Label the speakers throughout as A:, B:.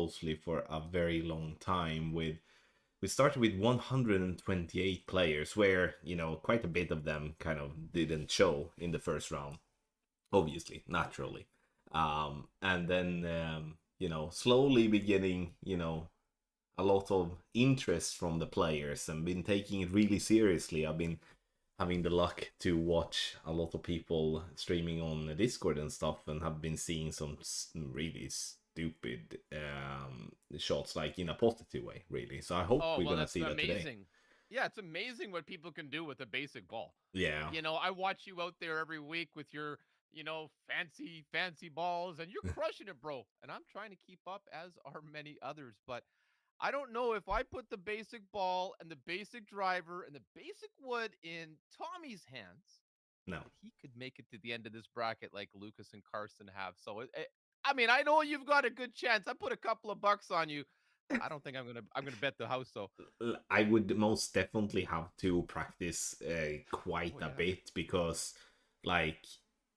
A: closely for a very long time. We started with 128 players, where, you know, quite a bit of them kind of didn't show in the first round, obviously, naturally. And then, you know, slowly beginning, you know, a lot of interest from the players and been taking it really seriously. I've been having the luck to watch a lot of people streaming on Discord and stuff, and have been seeing some really stupid shots, like in a positive way, really. So I hope
B: Oh,
A: we're
B: well,
A: gonna
B: that's
A: see that today.
B: amazing. Yeah, it's amazing what people can do with a basic ball.
A: Yeah.
B: You know, I watch you out there every week with your, fancy balls, and you're crushing it, bro. And I'm trying to keep up, as are many others. But I don't know if I put the basic ball and the basic driver and the basic wood in Tommy's hands,
A: No.
B: that he could make it to the end of this bracket like Lucas and Karsten have. So, I mean, I know you've got a good chance. I put a couple of bucks on you. I don't think I'm gonna bet the house though.
A: I would most definitely have to practice quite
B: Oh
A: a
B: yeah.
A: bit, because, like,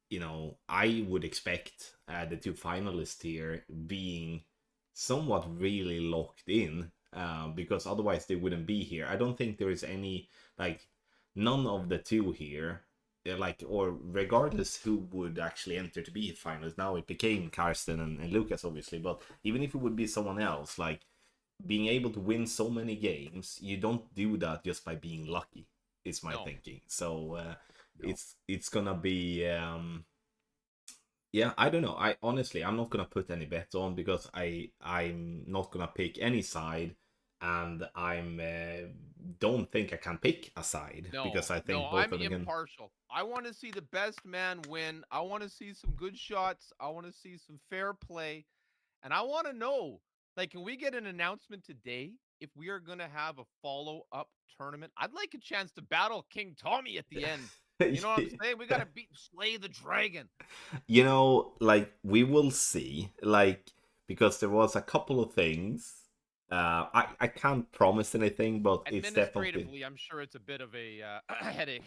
A: you know, I would expect the two finalists here being somewhat really locked in, because otherwise they wouldn't be here. I don't think there is any, like, none of the two here, like, or regardless who would actually enter to be finalists. Now it became Karsten and Lucas, obviously, but even if it would be someone else, like, being able to win so many games, you don't do that just by being lucky, is my
B: No.
A: thinking. So
B: No.
A: it's gonna be yeah, I don't know. I honestly, I'm not gonna put any bets on, because I'm not gonna pick any side, and I'm don't think I can pick a side,
B: No.
A: because I
B: No,
A: think both
B: I'm
A: of them can.
B: impartial. I want to see the best man win. I want to see some good shots. I want to see some fair play. And I want to know, like, can we get an announcement today if we are going to have a follow-up tournament? I'd like a chance to battle King Tommy at the end. You know what I'm saying? We got to beat Slay the Dragon.
A: You know, like, we will see, like, because there was a couple of things. I can't promise anything, but it's definitely.
B: Administratively, I'm sure it's a bit of a headache.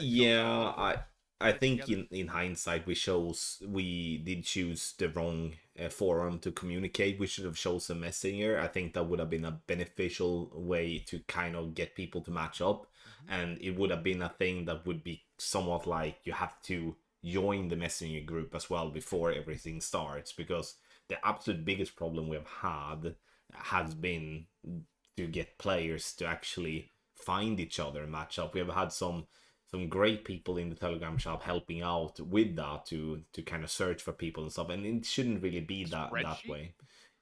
A: Yeah,
B: We'll
A: I
B: put it
A: think
B: together.
A: in hindsight we did choose the wrong forum to communicate. We should have chosen Messenger. I think that would have been a beneficial way to kind of get people to match up,
B: Mhm.
A: and it would have been a thing that would be somewhat like you have to join the Messenger group as well before everything starts, because the absolute biggest problem we've had has been to get players to actually find each other and match up. We have had some great people in the Telegram shop helping out with that, to kind of search for people and stuff, and it shouldn't really be
B: A
A: that
B: spreadsheet?
A: way.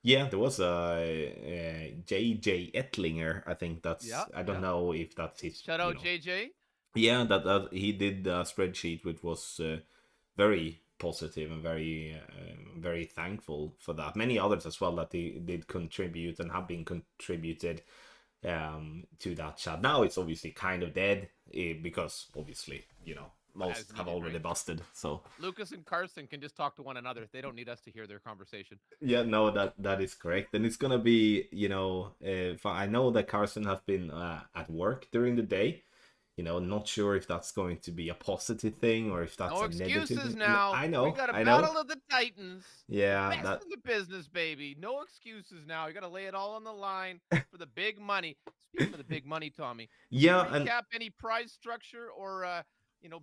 A: Yeah, there was a JJ Ettlinger. I think
B: Yeah,
A: that's. I don't
B: yeah.
A: know if that's his.
B: Shout out JJ.
A: Yeah, that he did a spreadsheet, which was very positive, and very thankful for that. Many others as well that they did contribute and have been contributed to that chat. Now it's obviously kind of dead, because obviously, you know, most
B: As
A: have
B: needed,
A: already
B: right?
A: busted. So
B: Lucas and Carson can just talk to one another. They don't need us to hear their conversation.
A: yeah, no, that is correct, and it's gonna be, I know that Carson has been at work during the day. Not sure if that's going to be a positive thing or if that's
B: No
A: a negative
B: excuses
A: thing.
B: now.
A: I
B: We
A: know,
B: got a
A: I know.
B: battle of the Titans. The
A: Yeah,
B: best
A: that.
B: in the business, baby. No excuses now. You got to lay it all on the line for the big money. Speaking of the big money, Tommy, can we
A: Yeah, and
B: recap any prize structure or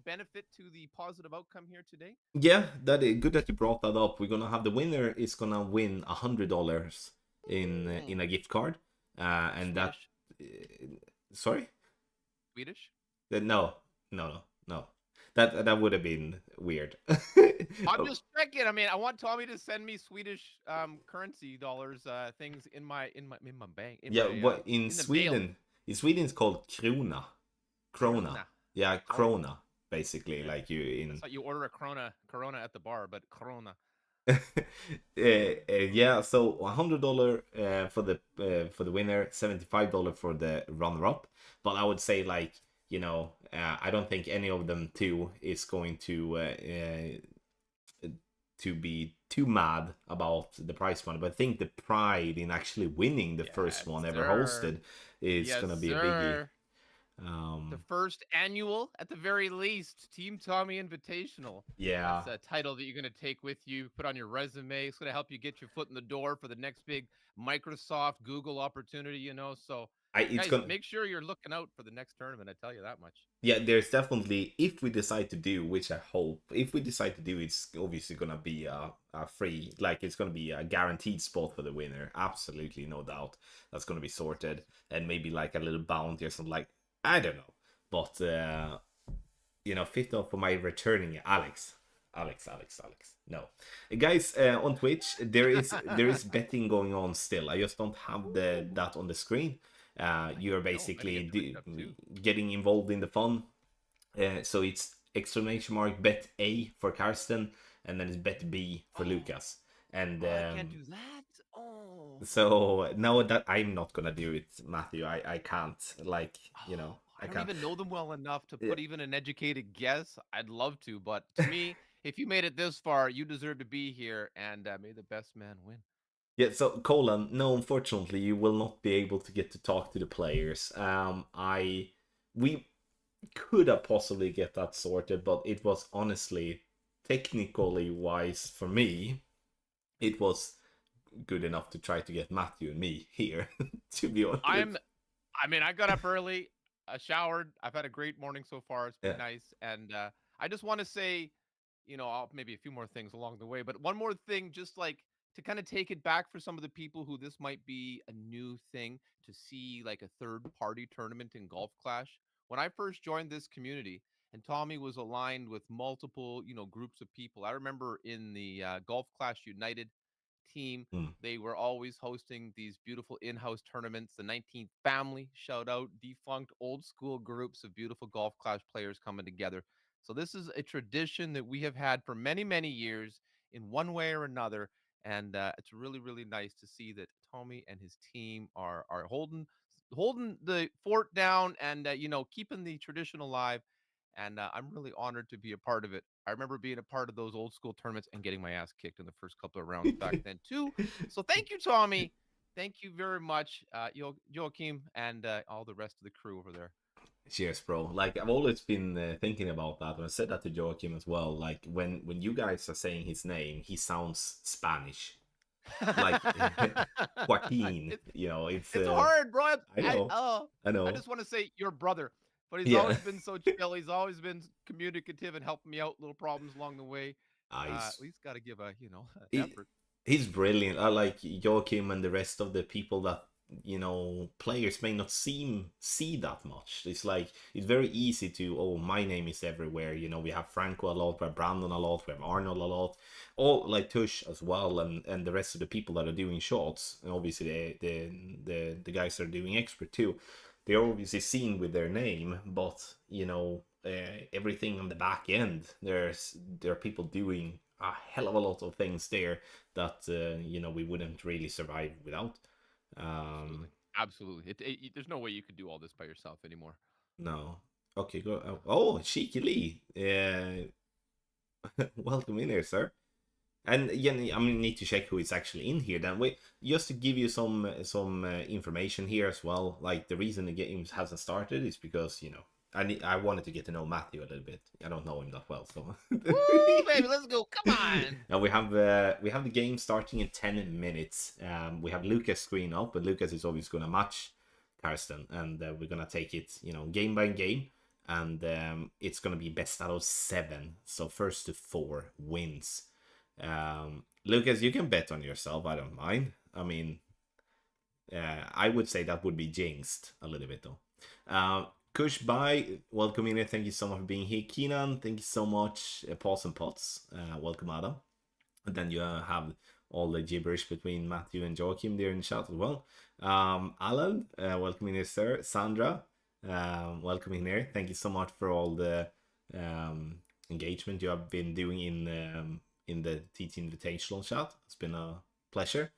B: benefit to the positive outcome here today?
A: yeah, that is good that you brought that up. We're gonna have the winner is gonna win $100 in a
B: Mm.
A: gift card, and that.
B: Swedish?
A: Uh, sorry.
B: Swedish?
A: No, no, no, no. That would have been weird.
B: I'm just checking. I mean, I want Tommy to send me Swedish currency dollars things in my bank
A: Yeah, what
B: in the mail.
A: In Sweden it's called krona.
B: Krona.
A: Yeah,
B: Oh,
A: krona, basically,
B: okay.
A: like you
B: That's
A: in.
B: like you order a Corona at the bar, but Corona.
A: Yeah, so $100 for the winner, $75 for the runner up. But I would say, like, I don't think any of them two is going to be too mad about the prize money. But I think the pride in actually winning the first
B: Yes,
A: one ever
B: sir.
A: hosted is
B: Yes,
A: gonna be a biggie.
B: sir. The
A: Um,
B: first annual, at the very least, Team Tommy Invitational.
A: yeah,
B: That's a title that you're going to take with you, put on your resume. It's going to help you get your foot in the door for the next big Microsoft, Google opportunity, So,
A: it's
B: guys,
A: gonna.
B: make sure you're looking out for the next tournament. I tell you that much.
A: Yeah, there's definitely, if we decide to do, which I hope, if we decide to do, it's obviously gonna be a free, like it's gonna be a guaranteed spot for the winner. Absolutely, no doubt. That's gonna be
B: That's
A: sorted,
B: awesome.
A: and maybe like a little bounty or something. Like I don't know, but fifth off for my returning Alex. No, guys, on Twitch there is betting going on still. I just don't have that on the screen.
B: I
A: You're
B: didn't know. I need to
A: basically
B: get Twitch up too.
A: getting involved in the fun. So it's exclamation mark bet A for Karsten, and then it's bet B for
B: Oh,
A: Lucas. And
B: oh, I can't do that. Oh,
A: so now that I'm not gonna do it, Matthew, I can't. Like,
B: oh,
A: I
B: I don't
A: can't.
B: even know them well enough to
A: Yeah.
B: put even an educated guess. I'd love to, but to me, if you made it this far, you deserve to be here, and may the best man win.
A: Yeah, so Colin, no, unfortunately, you will not be able to get to talk to the players. We could have possibly get that sorted, but it was honestly, technically wise for me, it was good enough to try to get Matthew and me here. To be honest,
B: I'm I mean, I got up early, I showered. I've had a great morning so far. It's been
A: yeah.
B: nice, and I just want to say, maybe a few more things along the way, but one more thing, just like to kind of take it back for some of the people who this might be a new thing to see, like a third party tournament in Golf Clash. When I first joined this community, and Tommy was aligned with multiple, groups of people. I remember in the Golf Clash United team.
A: Mm.
B: They were always hosting these beautiful in-house tournaments. The 19th Family, shout out, defunct old school groups of beautiful Golf Clash players coming together. So this is a tradition that we have had for many, many years in one way or another, and it's really, really nice to see that Tommy and his team are holding the fort down and keeping the tradition alive. And I'm really honored to be a part of it. I remember being a part of those old school tournaments and getting my ass kicked in the first couple of rounds back then too. So thank you, Tommy. Thank you very much, Joachim, and all the rest of the crew over there.
A: Cheers, bro. Like I've always been thinking about that, and I said that to Joachim as well. Like when you guys are saying his name, he sounds Spanish, like Joaquin.
B: it's
A: It's
B: it's hard, bro.
A: I know, I
B: I
A: know.
B: just want to say your brother, but he's
A: Yeah,
B: always been so chill. He's always been communicative and helping me out little problems along the way. At
A: he's
B: least got to give a
A: he,
B: effort.
A: he's brilliant. I like Joachim and the rest of the people that players may not see that much. It's like it's very easy to, oh, my name is everywhere. We have Franco a lot, we have Brandon a lot, we have Arnold a lot, all like Tush as well, and the rest of the people that are doing shots, and obviously the guys that are doing expert too. They're obviously seen with their name, but everything on the back end, there are people doing a hell of a lot of things there that we wouldn't really survive without.
B: Absolutely,
A: um
B: absolutely. There's no way you could do all this by yourself anymore.
A: no. Okay, go. Oh, Cheeky Lee, welcome in here, sir. And yeah, I mean, need to check who is actually in here. Then wait, just to give you some information here as well. Like the reason the game hasn't started is because I wanted to get to know Matthew a little bit. I don't know him that well, so.
B: Woo, baby, let's go. Come on.
A: Now we have the game starting in 10 minutes. We have Lucas screen up, but Lucas is obviously going to match Karsten, and we're going to take it game by game, and it's going to be best out of 7. So first to 4 wins. Lucas, you can bet on yourself. I don't mind. I mean, I would say that would be jinxed a little bit though. Kush, bye. Welcome in here. Thank you so much for being here. Keenan, thank you so much. Paws and Pots. Welcome, Adam. And then you have all the gibberish between Matthew and Joachim there in the chat as well. Alan, welcome in here, sir. Sandra, welcome in here. Thank you so much for all the engagement you have been doing in the TT Invitational chat. It's been a pleasure.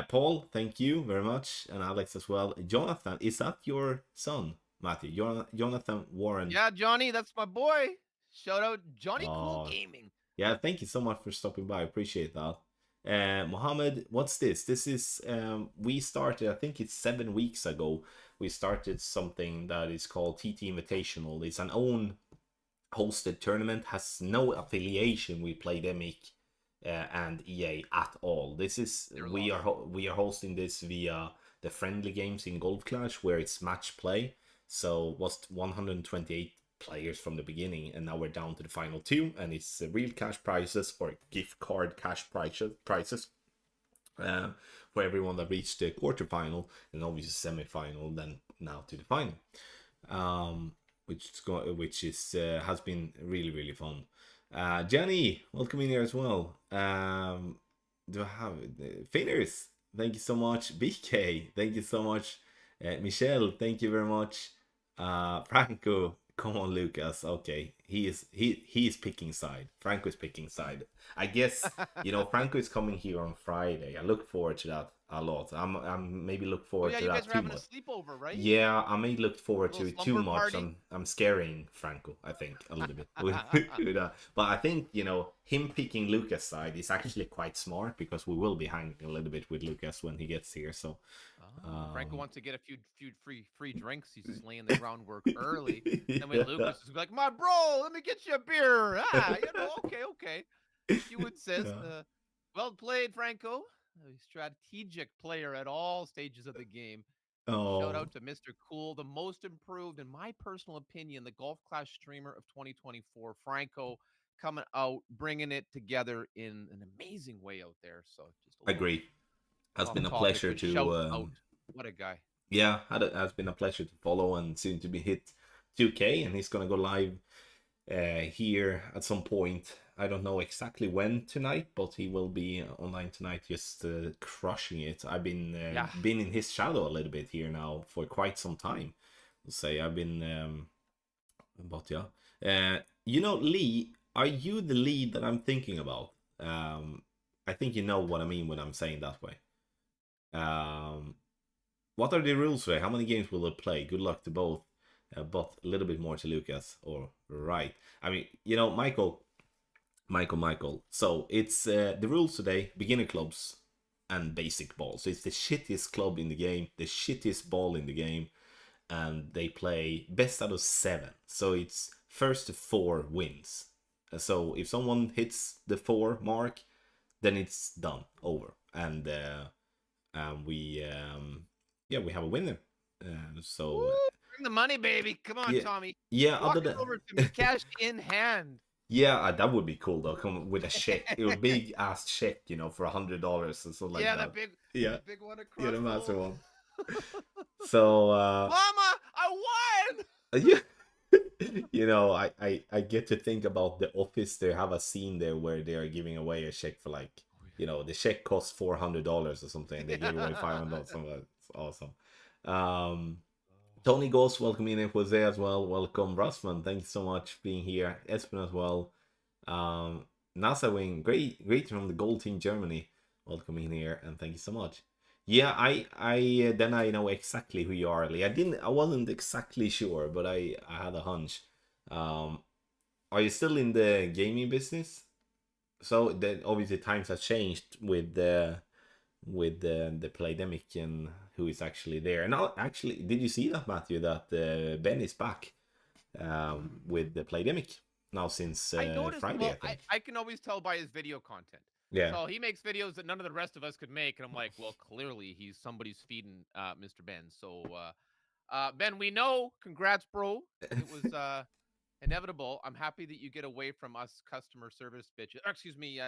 A: Paul, thank you very much, and Alex as well. Jonathan, is that your son, Matthew? Jonathan Warren.
B: Yeah, Johnny, that's my boy. Shout out Johnny Cool
A: Oh,
B: Gaming.
A: yeah, thank you so much for stopping by. I appreciate that. Mohammed, what's this? This is we started, I think it's 7 weeks ago, we started something that is called TT Invitational. It's an own hosted tournament, has no affiliation with Playdemic and EA at all. This is
B: They're
A: we are hosting this via the friendly games in Golf Clash, where it's match play. So was 128 players from the beginning, and now we're down to the final two, and it's real cash prizes or gift card cash prices uh, for everyone that reached the quarterfinal, and obviously semi-final, then now to the final, which is has been really fun. Jenny, welcome in here as well. Do I have Finners? Thank you so much. BK, thank you so much. Michelle, thank you very much. Franco, come on, Lucas. Okay, he is picking side. Franco is picking side. I guess Franco is coming here on Friday. I look forward to that a lot. I'm maybe look
B: Oh
A: forward
B: yeah,
A: to
B: you guys
A: that
B: were
A: too
B: having a
A: much.
B: sleepover, right?
A: Yeah, I may look forward
B: A
A: to
B: little
A: it too
B: slumber
A: much.
B: party.
A: I'm scaring Franco, I think, a little bit with that. But I think him picking Lucas side is actually quite smart, because we will be hanging a little bit with Lucas when he gets here. So
B: Franco wants to get a few free drinks. He's just laying the groundwork early. Then when
A: yeah.
B: Lucas is like, "My bro, let me get you a beer." Okay. You insist.
A: Yeah.
B: Well played, Franco. A strategic player at all stages of the game. Shout
A: Oh,
B: out to Mr. Cool, the most improved, in my personal opinion, the Golf Clash streamer of 2024. Franco coming out, bringing it together in an amazing way out there. So just a little
A: agree. Has
B: off
A: been a
B: topic,
A: pleasure
B: but shout
A: to
B: out. What a guy.
A: yeah, has been a pleasure to follow, and soon to be hit 2K, and he's gonna go live here at some point. I don't know exactly when tonight, but he will be online tonight, just crushing it. I've
B: Yeah.
A: been in his shadow a little bit here now for quite some time. I'll say I've been, but yeah. Lee, are you the lead that I'm thinking about? I think you know what I mean when I'm saying that way. Um, what are the rules there? How many games will it play? Good luck to both, but a little bit more to Lucas. Or right. I mean, Michael. So it's the rules today: beginner clubs and basic balls. So it's the shittiest club in the game, the shittiest ball in the game, and they play best out of 7. So it's first to 4 wins. So if someone hits the 4 mark, then it's done, over, and we have a winner.
B: Woo!
A: So
B: Bring the money, baby. Come on,
A: yeah,
B: Tommy.
A: yeah.
B: Walk
A: Other
B: it
A: than
B: over to me, cash in hand.
A: yeah, that would be cool though. Come with a check, a big ass check, for $100 or something like
B: Yeah,
A: that.
B: the
A: Yeah,
B: big one
A: yeah,
B: across
A: the
B: the
A: massive
B: whole.
A: one. So
B: Mama, I won.
A: yeah, I get to think about The Office. They have a scene there where they are giving away a check for like, the check costs $400 or something. They gave away $500. Something. It's awesome. Um, Tony Ghost, welcome in, Jose as well. Welcome, Russman. Thank you so much for being here. Espen as well. Um, NASA Wing, great from the Gold Team Germany. Welcome in here, and thank you so much. Yeah, then I know exactly who you are, Lee. I wasn't exactly sure, but I had a hunch. Um, are you still in the gaming business? So then obviously times have changed with the Playdemic and who is actually there. And now, actually, did you see that, Matthew? That Ben is back with the Playdemic now since
B: I noticed.
A: Friday, I
B: Well,
A: think.
B: I can always tell by his video content.
A: Yeah.
B: So he makes videos that none of the rest of us could make, and I'm like, well, clearly somebody's feeding Mr. Ben. So Ben, we know. Congrats, bro. It was inevitable. I'm happy that you get away from us customer service bitches. Or, excuse me.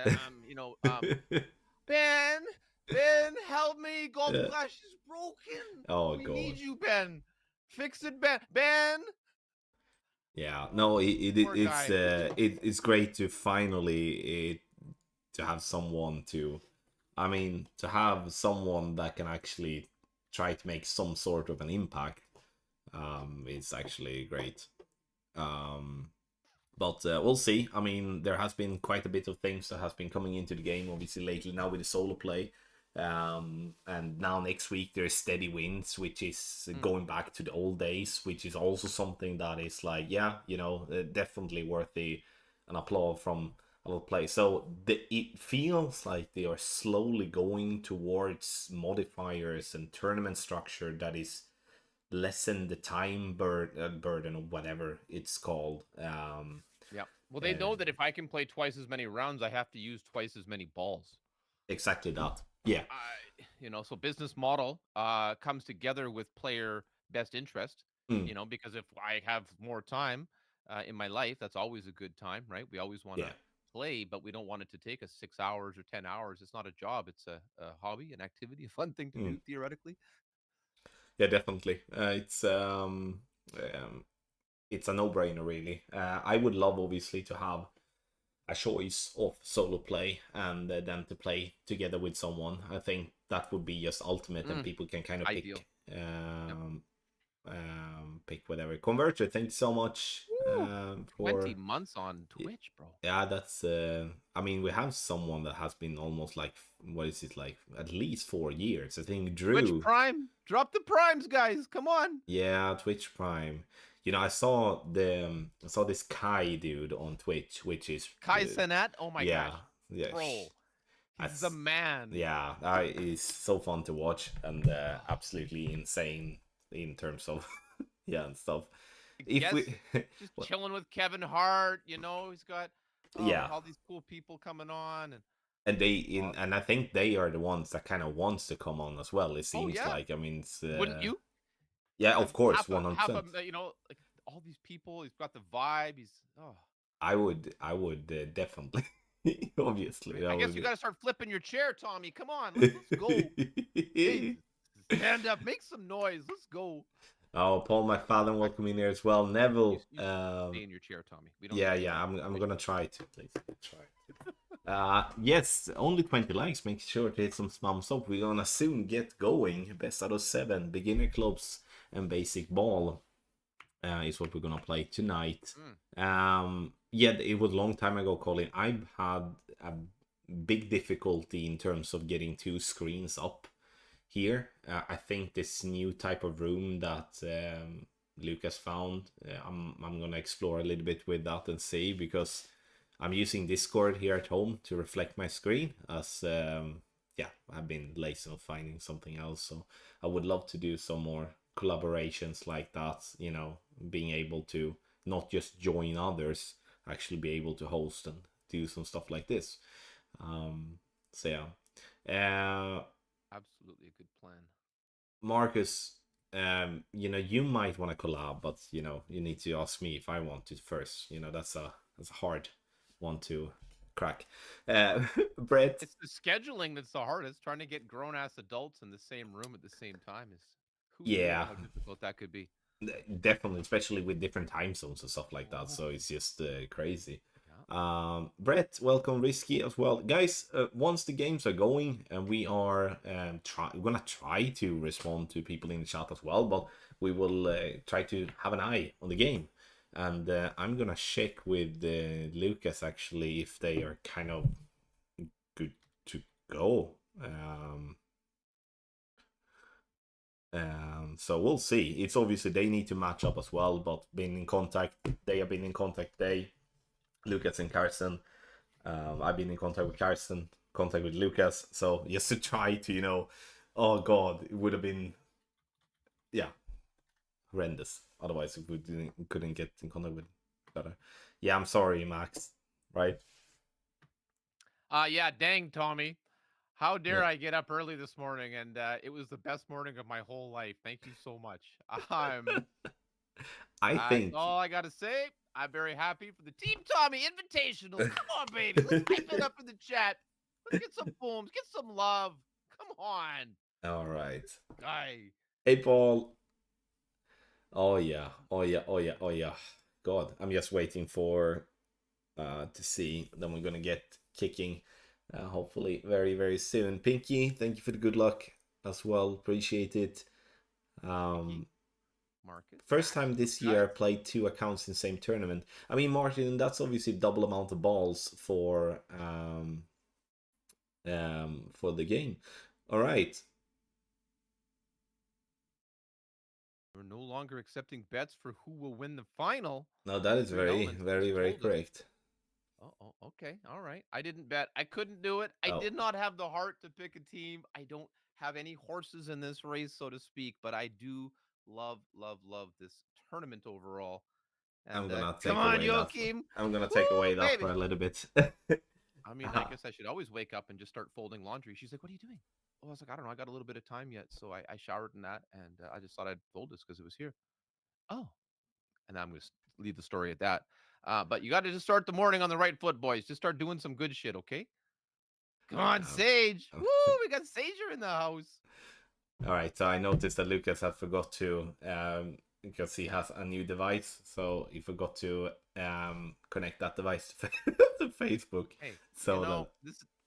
B: Ben, Ben, help me. Golf
A: Yeah.
B: Clash is broken.
A: Oh
B: We need
A: god.
B: you, Ben. Fix it, Ben. Ben.
A: Yeah. No,
B: Poor guy.
A: it's great to finally to have someone to, I mean, to have someone that can actually try to make some sort of an impact. It's actually great. Um, but we'll see. I mean, there has been quite a bit of things that has been coming into the game, obviously lately now with the solo play. And now next week there's steady wins, which is going back to the old days, which is also something that is like, yeah, definitely worthy an applause from a lot of play. So it feels like they are slowly going towards modifiers and tournament structure that is lessen the time burden or whatever it's called.
B: Yeah. Well, they
A: Uh,
B: know that if I can play twice as many rounds, I have to use twice as many balls.
A: exactly that. Yeah.
B: So business model comes together with player best interest.
A: Mm,
B: Because if I have more time in my life, that's always a good time, right? We always want
A: yeah.
B: to play, but we don't want it to take us 6 hours or 10 hours. It's not a job; it's a hobby, an activity, a fun thing to
A: Mm.
B: do theoretically.
A: Yeah, definitely. It's a no-brainer, really. I would love, obviously, to have a choice of solo play and then to play together with someone. I think that would be just ultimate, and
B: Mm,
A: people can kind of
B: ideal. Yep.
A: pick whatever. Converter, thanks so much
B: Woo! 20
A: for.
B: months on Twitch, bro.
A: Yeah, that's. I mean, we have someone that has been almost like, what is it, like at least 4 years. I think
B: Twitch
A: Drew.
B: Prime. Drop the primes, guys. Come on.
A: Yeah, Twitch Prime. I saw this Kai dude on Twitch, which is
B: Kai Cenat. Oh my
A: yeah,
B: gosh.
A: yeah,
B: Bro. He's the
A: that's
B: man.
A: yeah, that is so fun to watch and absolutely insane in terms of yeah and stuff.
B: I
A: If
B: guess
A: we,
B: just
A: well,
B: chilling with Kevin Hart. He's got
A: yeah,
B: all these cool people coming on, and
A: and
B: uh,
A: and I think they are the ones that kind of wants to come on as well. It
B: oh
A: seems
B: yeah,
A: like, I mean, it's
B: wouldn't you?
A: yeah,
B: Have
A: of course,
B: half a half a
A: 100%.
B: like all these people. He's got the vibe. He's
A: I would definitely, obviously,
B: right.
A: that
B: I guess you
A: would.
B: got to start flipping your chair, Tommy. Come on, let's go. Hey, stand up, make some noise. Let's go.
A: Oh, Paul McFadden,
B: Actually,
A: welcome in here as well.
B: you
A: Neville,
B: you stay in your chair, Tommy. We don't
A: yeah,
B: need you
A: yeah,
B: in
A: I'm
B: the
A: gonna try to, please. Try to. Yes, only 20 likes. Make sure to hit some thumbs up. We're gonna soon get going. Best out of 7, beginner clubs and basic ball is what we're gonna play tonight.
B: Mm.
A: Yeah, it was a long time ago, Colin. I've had a big difficulty in terms of getting 2 screens up here. I think this new type of room that Lucas found, I'm gonna explore a little bit with that and see, because I'm using Discord here at home to reflect my screen, as yeah, I've been lazy on finding something else. So I would love to do some more collaborations like that. Being able to not just join others, actually be able to host and do some stuff like this. So yeah.
B: Absolutely a good plan.
A: Marcus, you might want to collab, but you need to ask me if I want to first. That's a hard one to crack. Brett,
B: It's the scheduling that's the hardest. Trying to get grown ass adults in the same room at the same time is who knew
A: yeah,
B: how difficult that could be.
A: definitely, especially with different time zones and stuff like that.
B: Oh,
A: So it's just crazy.
B: yeah.
A: Brett, welcome, Risky as well, guys. Once the games are going, and we are we're gonna try to respond to people in the chat as well, but we will try to have an eye on the game. And I'm gonna check with Lucas actually if they are kind of good to go. So we'll see. It's obviously they need to match up as well, but they have been in contact today, Lucas and Karsten. I've been in contact with Karsten, contact with Lucas. So just to try to, oh god, it would have been, yeah, horrendous. Otherwise, we couldn't get in contact with each other. Yeah, I'm sorry, Max. Right?
B: Yeah, dang, Tommy. How
A: Yeah.
B: dare I get up early this morning, and it was the best morning of my whole life. Thank you so much. I'm
A: I
B: That's
A: think,
B: all I got to say. I'm very happy for the Team Tommy Invitational. Come on, baby. Let's hype it up in the chat. Let's get some booms. Get some love. Come on.
A: all right.
B: Guy.
A: Hey, Paul. Oh yeah, oh yeah, oh yeah, oh yeah. God, I'm just waiting for to see. Then we're gonna get kicking, hopefully very very soon. Pinky, thank you for the good luck as well. Appreciate it.
B: Pinky.
A: Um,
B: Marcus.
A: First time this year I
B: Guys.
A: played 2 accounts in the same tournament. I mean, Martin, that's obviously double amount of balls for the game. All right.
B: We're no longer accepting bets for who will win the final.
A: Now that
B: The
A: is
B: three
A: very
B: elements
A: very
B: just
A: very
B: told us.
A: correct.
B: Oh, okay. All right. I didn't bet. I couldn't do it. I
A: Oh,
B: did not have the heart to pick a team. I don't have any horses in this race, so to speak, but I do love this tournament overall.
A: I'm
B: And
A: gonna
B: come
A: take
B: on,
A: away that.
B: Joachim.
A: I'm gonna take away
B: Woo,
A: that for
B: baby.
A: a little bit.
B: I mean, I guess I should always wake up and just start folding laundry. She's like, "What are you doing?" Oh, I was like, "I don't know. I got a little bit of time yet." So I showered in that, and I just thought I'd fold this because it was here. Oh, and I'm going to leave the story at that. But you got to just start the morning on the right foot, boys. Just start doing some good shit, okay? Come on,
A: um,
B: Sage.
A: um,
B: Woo, we got Sager in the house.
A: all right, so I noticed that Lucas had forgot to because he has a new device, so he forgot to connect that device to Facebook.
B: Hey,
A: So that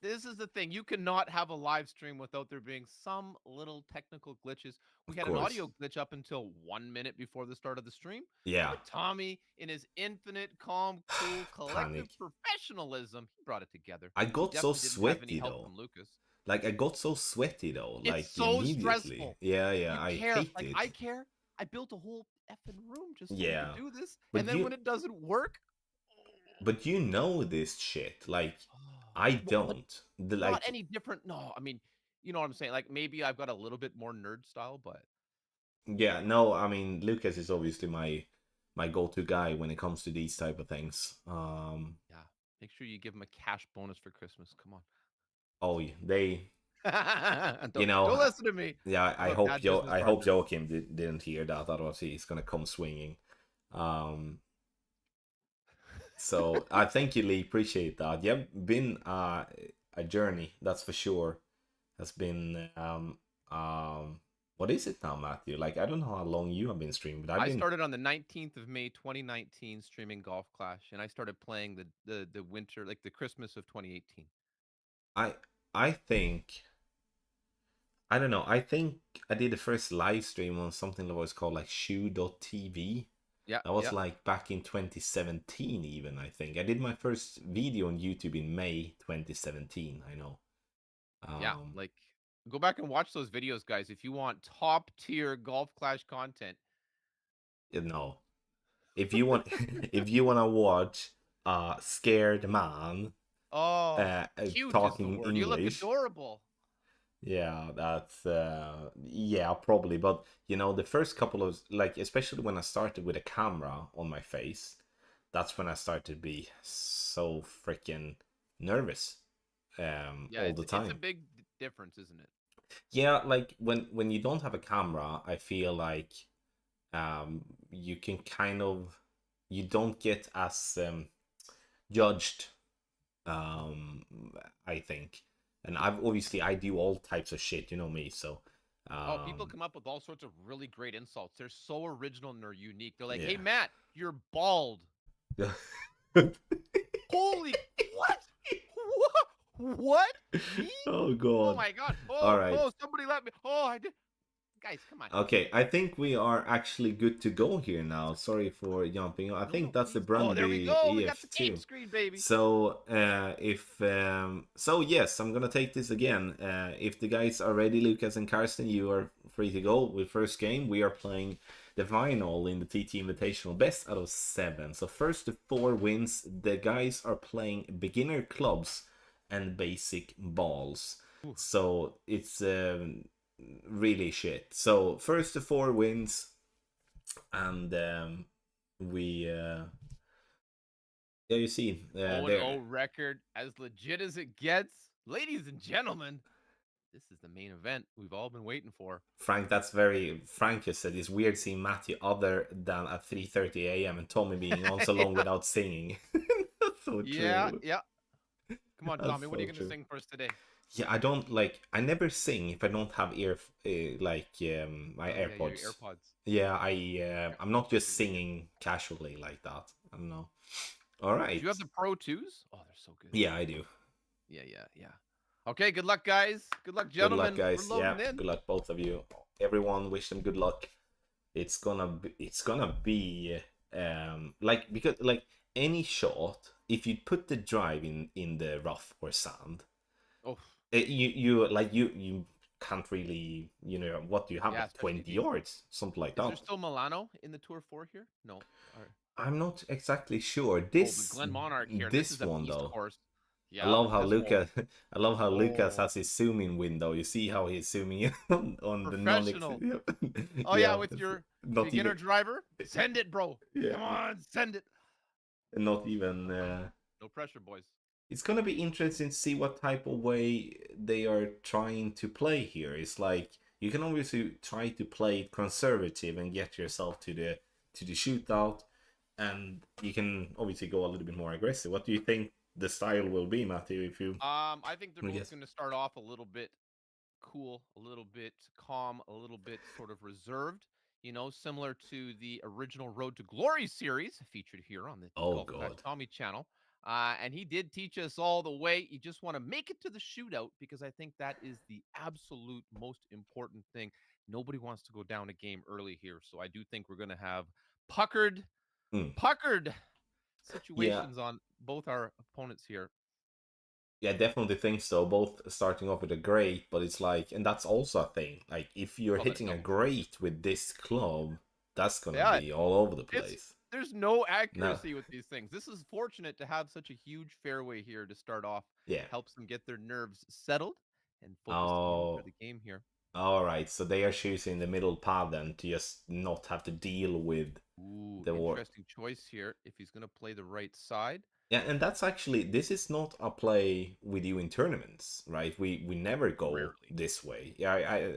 B: this is the thing. You cannot have a live stream without there being some little technical glitches. We
A: of
B: had an
A: course,
B: audio glitch up until 1 minute before the start of the stream.
A: yeah,
B: But Tommy, in his infinite, calm, cool, collective
A: panic.
B: professionalism, he brought it together.
A: I
B: He
A: got so
B: definitely didn't have any
A: sweaty
B: help
A: though.
B: from Lucas.
A: Like I got so sweaty though,
B: It's
A: like
B: so
A: immediately.
B: stressful.
A: Yeah, yeah,
B: You
A: I
B: care.
A: hate
B: Like,
A: it.
B: I care. I built a whole effing room just so we could
A: Yeah,
B: do this. And
A: but
B: then when it doesn't work,
A: you know this shit. Like
B: oh,
A: I
B: but
A: don't. The
B: not
A: like
B: any different. No, I mean, you know what I'm saying? Like, maybe I've got a little bit more nerd style, but
A: yeah, no, I mean Lucas is obviously my go-to guy when it comes to these type of things.
B: yeah. Make sure you give him a cash bonus for Christmas. Come
A: Oh, they,
B: on.
A: you
B: Don't
A: know,
B: listen to me.
A: yeah,
B: I'm a bad business
A: I hope
B: partner.
A: Joachim didn't hear that, otherwise he's gonna come swinging. Um, so I thank you, Lee. Appreciate that. You've been a journey, that's for sure. Has been what is it now, Matthew? Like I don't know how long you have been streaming, but I've
B: I
A: been
B: started on the 19th of May, 2019, streaming Golf Clash, and I started playing the winter, like the Christmas of 2018.
A: I I think I don't know. I think I did the first live stream on something that was called like Shoe.tv.
B: Yeah,
A: That was
B: yeah,
A: like back in 2017 even, I think. I did my first video on YouTube in May 2017, I know.
B: yeah.
A: Um
B: Like, go back and watch those videos, guys, if you want top tier Golf Clash content.
A: you know, if you want if you want to watch scared man
B: Oh, cute is the
A: talking
B: word. You look
A: English.
B: adorable.
A: Yeah, that's yeah, probably. But you know, the first couple of like, especially when I started with a camera on my face, that's when I started to be so freaking nervous,
B: Yeah,
A: all the
B: it's a
A: time.
B: big difference, isn't it?
A: Yeah, like when you don't have a camera, I feel like you can kind of you don't get as judged, um I think. And I've obviously I do all types of shit, you know me, so
B: Oh, people
A: um
B: come up with all sorts of really great insults. They're so original and they're unique. They're like, "Hey,
A: yeah.
B: Matt, you're bald." Holy what? What? What? Me?
A: Oh
B: Oh
A: god.
B: my god.
A: All
B: Oh,
A: right.
B: oh, somebody let me. Oh, I did. Guys, come on.
A: Okay, I think we are actually good to go here now. Sorry for jumping. I
B: No,
A: think
B: no,
A: that's the
B: please. Oh, there we
A: Brundy
B: go. We got the game
A: EF2.
B: screen, baby.
A: So, if so, yes, I'm gonna take this again. If the guys are ready, Lucas and Karsten, you are free to go with first game. We are playing the final in the TT Invitational, best out of 7. So first to 4 wins. The guys are playing beginner clubs and basic balls.
B: Ooh.
A: So it's really shit. So first to 4 wins, and we yeah, you see,
B: 0-0
A: there,
B: record, as legit as it gets. Ladies and gentlemen, this is the main event we've all been waiting for.
A: Frank. That's very Frank has said. It's weird seeing Matthew other than at 3:30 a.m. and Tommy being on so long
B: Yeah.
A: without singing. That's so
B: Yeah,
A: true.
B: yeah. Come on,
A: That's
B: Tommy. What are
A: so
B: you going to
A: true.
B: sing for us today?
A: Yeah, I don't like. I never sing if I don't have my
B: Oh, yeah, your
A: AirPods.
B: AirPods.
A: Yeah,
B: Okay.
A: I'm not
B: Good
A: just
B: for you.
A: singing casually like that. I don't know. All
B: Do you
A: right.
B: have the Pro 2s? Oh, they're so good.
A: Yeah, I do.
B: Yeah, yeah, yeah. Okay, good luck, guys. Good luck,
A: Good luck,
B: gentlemen. We're
A: guys. Yeah,
B: loading in.
A: good luck, both of you. Everyone, wish them good luck. It's gonna be like, because like any shot, if you put the drive in the rough or sand,
B: Oh,
A: you can't really, what do you have,
B: yeah,
A: like
B: especially
A: 20
B: these.
A: yards, something like
B: Is there
A: that.
B: still Milano in the Tour 4 here? No. All right.
A: I'm not exactly sure.
B: Oh, but Glen Monarch here. This
A: This
B: is a
A: one
B: beast
A: though.
B: course.
A: I
B: Yeah,
A: love how
B: this won't.
A: Lucas. I love how Lucas
B: Oh,
A: has his zoom-in window. You see how he's zooming in on the non-ex.
B: professional.
A: Yep.
B: Oh yeah,
A: Yeah,
B: with
A: it's
B: your
A: not
B: beginner
A: even.
B: driver, send it, bro.
A: Yeah,
B: Come on, send it.
A: not even.
B: No pressure, boys.
A: It's gonna be interesting to see what type of way they are trying to play here. It's like you can obviously try to play it conservative and get yourself to the shootout, and you can obviously go a little bit more aggressive. What do you think the style will be, Matthew? If you,
B: I think they're
A: I
B: both
A: guess.
B: going to start off a little bit cool, a little bit calm, a little bit sort of reserved, similar to the original Road to Glory series featured here on the
A: Oh
B: Golf Clash
A: God.
B: Tommy channel. And he did teach us all the way. You just want to make it to the shootout because I think that is the absolute most important thing. Nobody wants to go down a game early here. So I do think we're going to have puckered,
A: Hmm.
B: puckered
A: Yeah,
B: situations on both our opponents here.
A: yeah, definitely think so. Both starting off with a great, but it's like, and that's also a thing. Like, if you're
B: Oh, that
A: hitting a
B: double.
A: great with this club, that's gonna
B: Yeah,
A: be all over the
B: it's
A: place.
B: there's no
A: No,
B: accuracy with these things. This is fortunate to have such a huge fairway here to start off.
A: yeah.
B: Helps them get their nerves settled and focused in for
A: Oh,
B: the game here.
A: all right. So they are choosing the middle path then to just not have to deal with
B: Ooh,
A: the war.
B: interesting choice here. If he's going to play the right side,
A: Yeah, and that's actually this is not a play we do in tournaments, right? We never go
B: rarely.
A: this way. Yeah,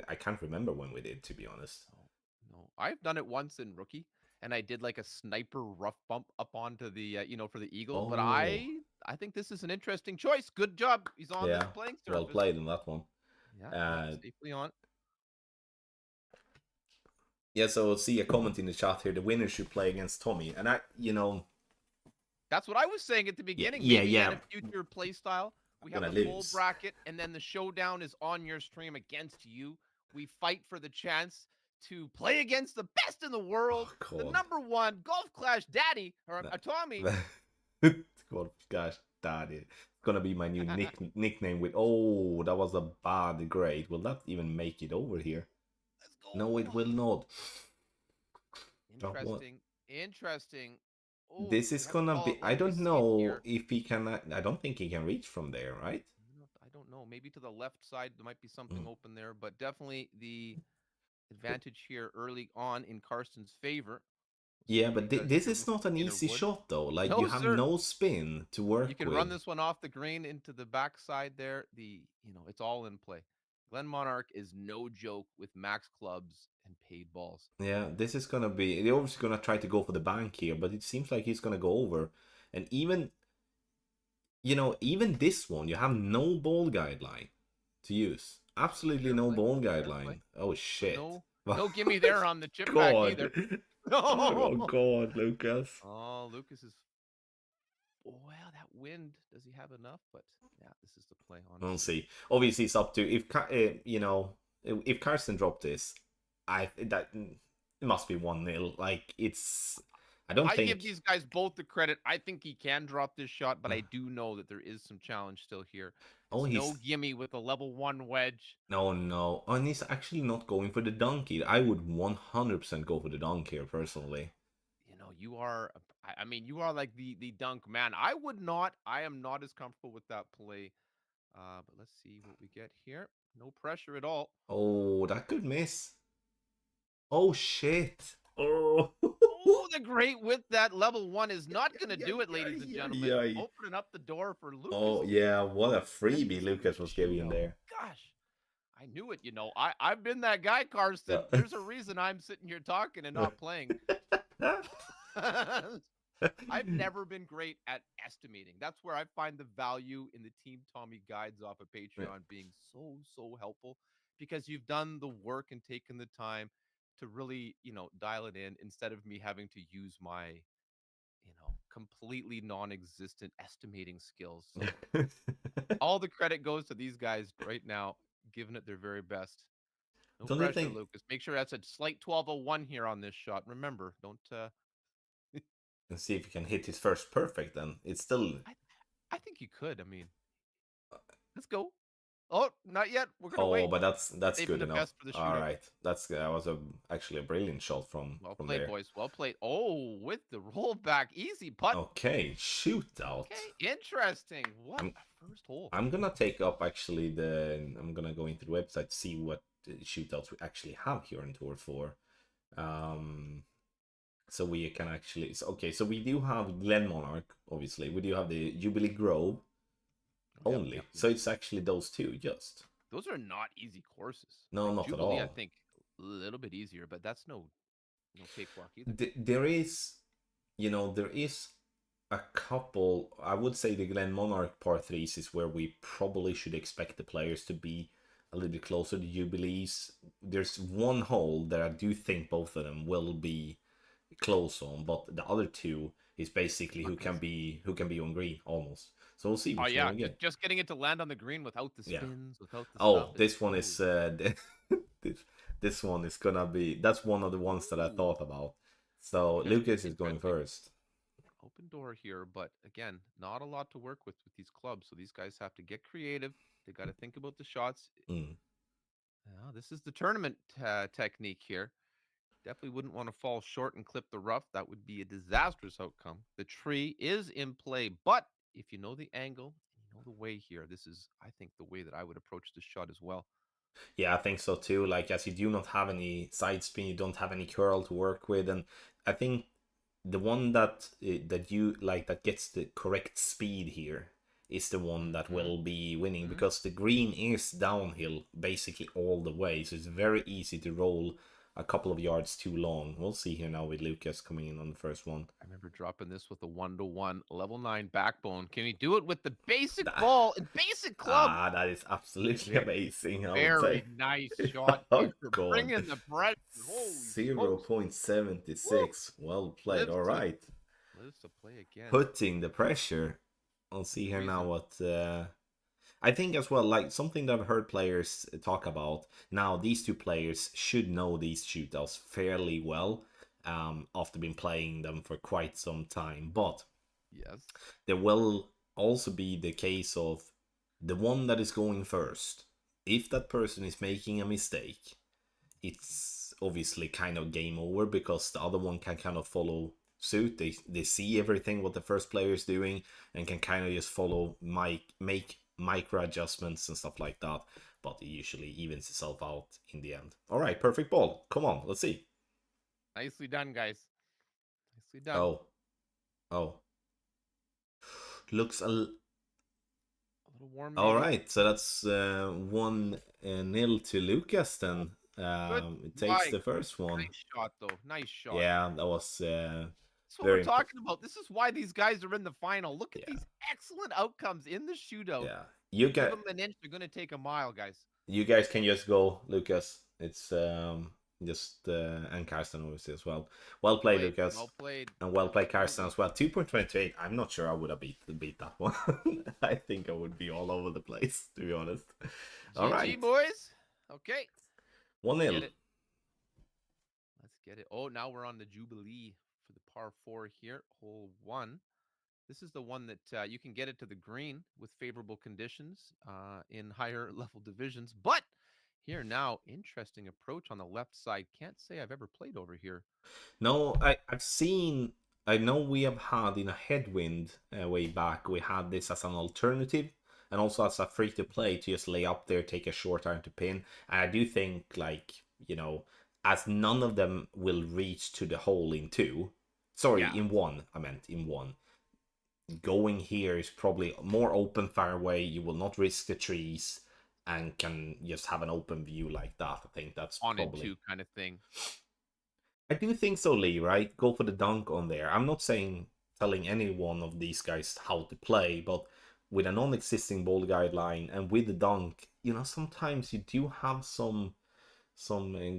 A: I can't remember when we did, to be honest.
B: No, no. I've done it once in rookie, and I did like a sniper rough bump up onto the, for the eagle. But
A: Oh,
B: I think this is an interesting choice. Good job. He's on this
A: yeah.
B: playing
A: Well
B: surface.
A: played on that one.
B: Yeah, yeah,
A: Uh,
B: safely on.
A: yeah, so see a comment in the chat here. The winner should play against Tommy, and
B: That's what I was saying at the
A: yeah,
B: beginning.
A: yeah,
B: Maybe in
A: yeah.
B: a future play style, we have
A: Gonna
B: the full
A: lose.
B: bracket, and then the showdown is on your stream against you. We fight for the chance to play against the best in the world,
A: Oh
B: the
A: God.
B: number one Golf Clash Daddy, or Tommy.
A: God, gosh, that is gonna be my new nickname. With oh, that was a bad grade. Will that even make it over here?
B: Let's
A: No, it
B: go.
A: will not. Drop one.
B: Interesting. Interesting. Oh,
A: This
B: we
A: is
B: have to
A: gonna
B: call
A: be.
B: it
A: I
B: like we
A: don't
B: see it
A: know
B: here.
A: if he can. I don't think he can reach from there, right?
B: I don't know. Maybe to the left side, there might be something
A: Mm.
B: open there, but definitely the advantage here early on in Karsten's favor. We'll see
A: Yeah,
B: what he
A: but
B: does
A: this
B: here
A: is
B: with the
A: not an
B: beginner
A: easy
B: wood.
A: shot though. Like you
B: No,
A: have
B: sir.
A: no spin to
B: You
A: work
B: can run
A: with.
B: this one off the green into the backside there. It's all in play. Glen Monarch is no joke with max clubs and paid balls.
A: Yeah, this is gonna be. They're obviously gonna try to go for the bank here, but it seems like he's gonna go over. And even this one, you have no ball guideline to use. Absolutely
B: Fair
A: no
B: play.
A: ball
B: Fair play.
A: guideline. Oh
B: So
A: shit!
B: no gimme there on the chip back either.
A: God!
B: No.
A: Oh God, Lucas.
B: Oh, Lucas is well, that wind. Does he have enough? But yeah, this is the play,
A: We'll
B: honestly.
A: see. Obviously, it's up to if Carson dropped this, I that it must be 1-0. Like it's. I don't
B: I give
A: think.
B: these guys both the credit. I think he can drop this shot, but I do know that there is some challenge still here.
A: Oh,
B: It's no
A: he's
B: gimme with a level one wedge.
A: no, no. And he's actually not going for the dunk here. I would 100% go for the dunk here, personally.
B: You are. I mean, you are like the dunk man. I would not. I am not as comfortable with that play. But let's see what we get here. No pressure at all.
A: Oh, that could miss. Oh, shit. Oh.
B: Oh, the great width that level one is not going to
A: Yeah,
B: do it,
A: yeah,
B: ladies and
A: yeah,
B: gentlemen.
A: yeah, yeah.
B: Opening up the door for Lucas
A: Oh,
B: to
A: yeah. What a
B: get
A: freebie
B: this to the
A: Lucas was giving
B: shootout.
A: there.
B: Gosh, I knew it. I've been that guy, Karsten.
A: Yeah.
B: There's a reason I'm sitting here talking and not playing. I've never been great at estimating. That's where I find the value in the Team Tommy guides off of Patreon being so, so helpful because you've done the work and taken the time to really, dial it in instead of me having to use my, completely non existent estimating skills. So all the credit goes to these guys right now, giving it their very best. No
A: Don't you
B: pressure,
A: think?
B: Lucas. Make sure that's a slight 1201 here on this shot. Remember, don't
A: And see if you can hit his first perfect. Then it's still
B: I I think you could. I mean, let's go. Oh, not yet. We're gonna
A: Oh,
B: wait.
A: but that's
B: Saving
A: good
B: the
A: enough.
B: best for the
A: All
B: shootout.
A: right, that was actually a brilliant shot
B: Well
A: from
B: played,
A: there.
B: boys. Well played. Oh, with the rollback, easy putt.
A: Okay, shootout.
B: Okay, interesting. What
A: I'm
B: a first hole.
A: I'm gonna take up actually I'm gonna go into the website to see what shootouts we actually have here in Tour 4. Um, so we can actually okay, so we do have Glen Monarch, obviously. We do have the Jubilee Grove
B: Oh, yep, yep.
A: only. So it's actually those two just.
B: Those are not easy courses.
A: No,
B: Like
A: not at
B: Jubilee, I
A: all.
B: think a little bit easier, but that's no cakewalk either.
A: There is, there is a couple. I would say the Glen Monarch par threes is where we probably should expect the players to be a little bit closer to Jubilees. There's one hole that I do think both of them will be close on, but the other two is basically
B: Luck, guys.
A: who can be on green almost. So we'll see
B: Oh
A: which one
B: yeah,
A: we get.
B: just getting it to land on the green without the
A: Yeah.
B: spins, without the stuff.
A: Oh,
B: It's
A: this one
B: so
A: is this, this one is gonna be that's one of the ones that I
B: ooh,
A: thought about. So
B: interesting,
A: Lucas is going
B: interesting.
A: first.
B: Open door here, but again, not a lot to work with these clubs. So these guys have to get creative. They got to think about the shots.
A: Mm.
B: This is the tournament technique here. Definitely wouldn't want to fall short and clip the rough. That would be a disastrous outcome. The tree is in play, but if you know the angle, you know the way here, this is, I think, the way that I would approach this shot as well.
A: Yeah, I think so too. Like as you do not have any side spin, you don't have any curl to work with, and I think the one that you like that gets the correct speed here is the one that
B: Mm-hmm.
A: will be winning
B: Mm-hmm.
A: because the green is downhill basically all the way, so it's very easy to roll a couple of yards too long. We'll see here now with Lucas coming in on the first one.
B: I remember dropping this with a 1-to-1 level 9 backbone. Can we do it with the basic
A: That,
B: ball and basic club?
A: that is absolutely
B: Very,
A: amazing, I would say.
B: very nice shot
A: Oh
B: here.
A: god.
B: Bringing the pressure. Holy smokes. Woo!
A: 0.76. Well played.
B: Lives
A: All
B: to
A: right.
B: lives to play again.
A: Putting the pressure. I'll see here now
B: Squeezing.
A: what I think as well, like something that I've heard players talk about. Now, these two players should know these shootouts fairly well, after been playing them for quite some time. But
B: Yes.
A: there will also be the case of the one that is going first. If that person is making a mistake, it's obviously kind of game over because the other one can kind of follow suit. They see everything what the first player is doing and can kind of just follow make micro adjustments and stuff like that. But it usually evens itself out in the end. All right, perfect ball. Come on, let's see.
B: Nicely done, guys. Nicely done.
A: Oh, oh, looks
B: A little warm,
A: all
B: maybe.
A: right. So that's 1-0 to Lucas. Then
B: Good.
A: it takes
B: My
A: the first one.
B: nice shot, though. Nice shot.
A: Yeah, that was
B: That's what we're
A: very
B: talking about. This is why these guys are in the final. Look at
A: yeah.
B: these excellent outcomes in the shootout.
A: Yeah, you
B: Give
A: get
B: them an inch, they're going to take a mile, guys.
A: you guys can just go, Lucas. It's just and Karsten obviously as well. Well played, Lucas,
B: Well played.
A: and well played, Karsten
B: Absolutely.
A: as well. 2.28. I'm not sure I would have beat that one. I think I would be all over the place, to be honest. All
B: GG,
A: right,
B: boys. Okay.
A: one
B: Let's get
A: 0
B: it. Let's get it. Oh, now we're on the Jubilee for the par 4 here. Hole 1. This is the one that you can get it to the green with favorable conditions in higher level divisions. But here now, interesting approach on the left side. Can't say I've ever played over here.
A: No, I've seen. I know we have had in a headwind way back. We had this as an alternative, and also as a free to play to just lay up there, take a short iron to pin. And I do think, like as none of them will reach to the hole in two. Sorry,
B: Yeah,
A: in one. I meant in one. Going here is probably more open fairway. You will not risk the trees, and can just have an open view like that. I think that's
B: on in
A: probably
B: two kind of thing.
A: I do think so, Lee, right? Go for the dunk on there. I'm not saying telling any one of these guys how to play, but with a non-existing ball guideline and with the dunk, sometimes you do have some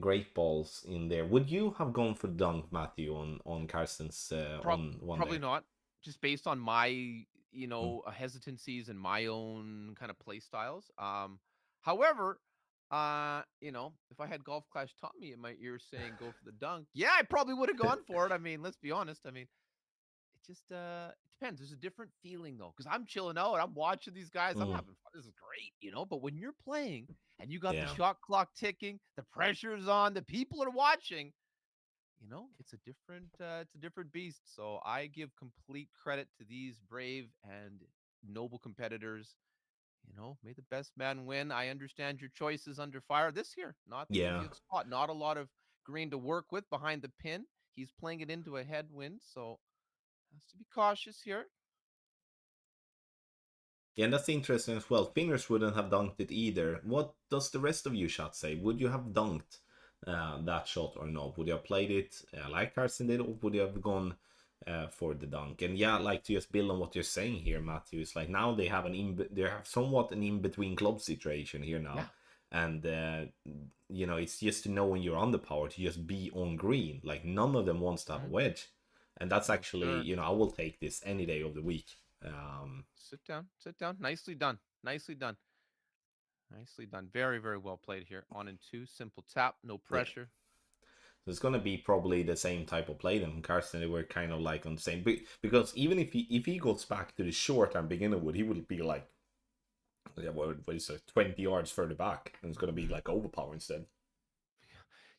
A: great balls in there. Would you have gone for the dunk, Matthew, on Karsten's on one
B: Probably
A: there?
B: not, just based on my
A: Mm.
B: hesitancies and my own kind of play styles. However, if I had Golf Clash Tommy in my ear saying go for the dunk, yeah, I probably would have gone for it. I mean, let's be honest. I mean, just it depends. There's a different feeling though, because I'm chilling out, I'm watching these guys, I'm
A: Mm,
B: having fun. This is great, you know. But when you're playing and you got the
A: yeah.
B: shot clock ticking, the pressure's on, the people are watching, you know, it's a different beast. So I give complete credit to these brave and noble competitors. You know, may the best man win. I understand your choices under fire. This here, not the
A: Yeah.
B: easiest spot. Not a lot of green to work with behind the pin. He's playing it into a headwind, so has to be cautious here.
A: Yeah, and that's interesting as well. Fingers wouldn't have dunked it either. What does the rest of you shot say? Would you have dunked that shot or not? Would you have played it like Karsten did, or would you have gone for the dunk? And yeah, like to just build on what you're saying here, Matthew, it's like now they have they have somewhat an in between club situation here
B: Yeah.
A: now, and you know, it's just to know when you're on the power to just be on green. Like none of them wants to have a
B: Mhm.
A: wedge, and that's
B: No,
A: actually,
B: sir.
A: you know, I will take this any day of the week. Um,
B: Sit down. Sit down. Nicely done. Nicely done. Nicely done. Very, very well played here. On and two. Simple tap. No
A: yeah.
B: pressure.
A: So it's gonna be probably the same type of play then. Carson, they were kind of like on the same, because even if he goes back to the short I'm beginning with, he will be like, yeah, what is it, 20 yards further back, and it's gonna be
B: Mhm.
A: like overpower instead.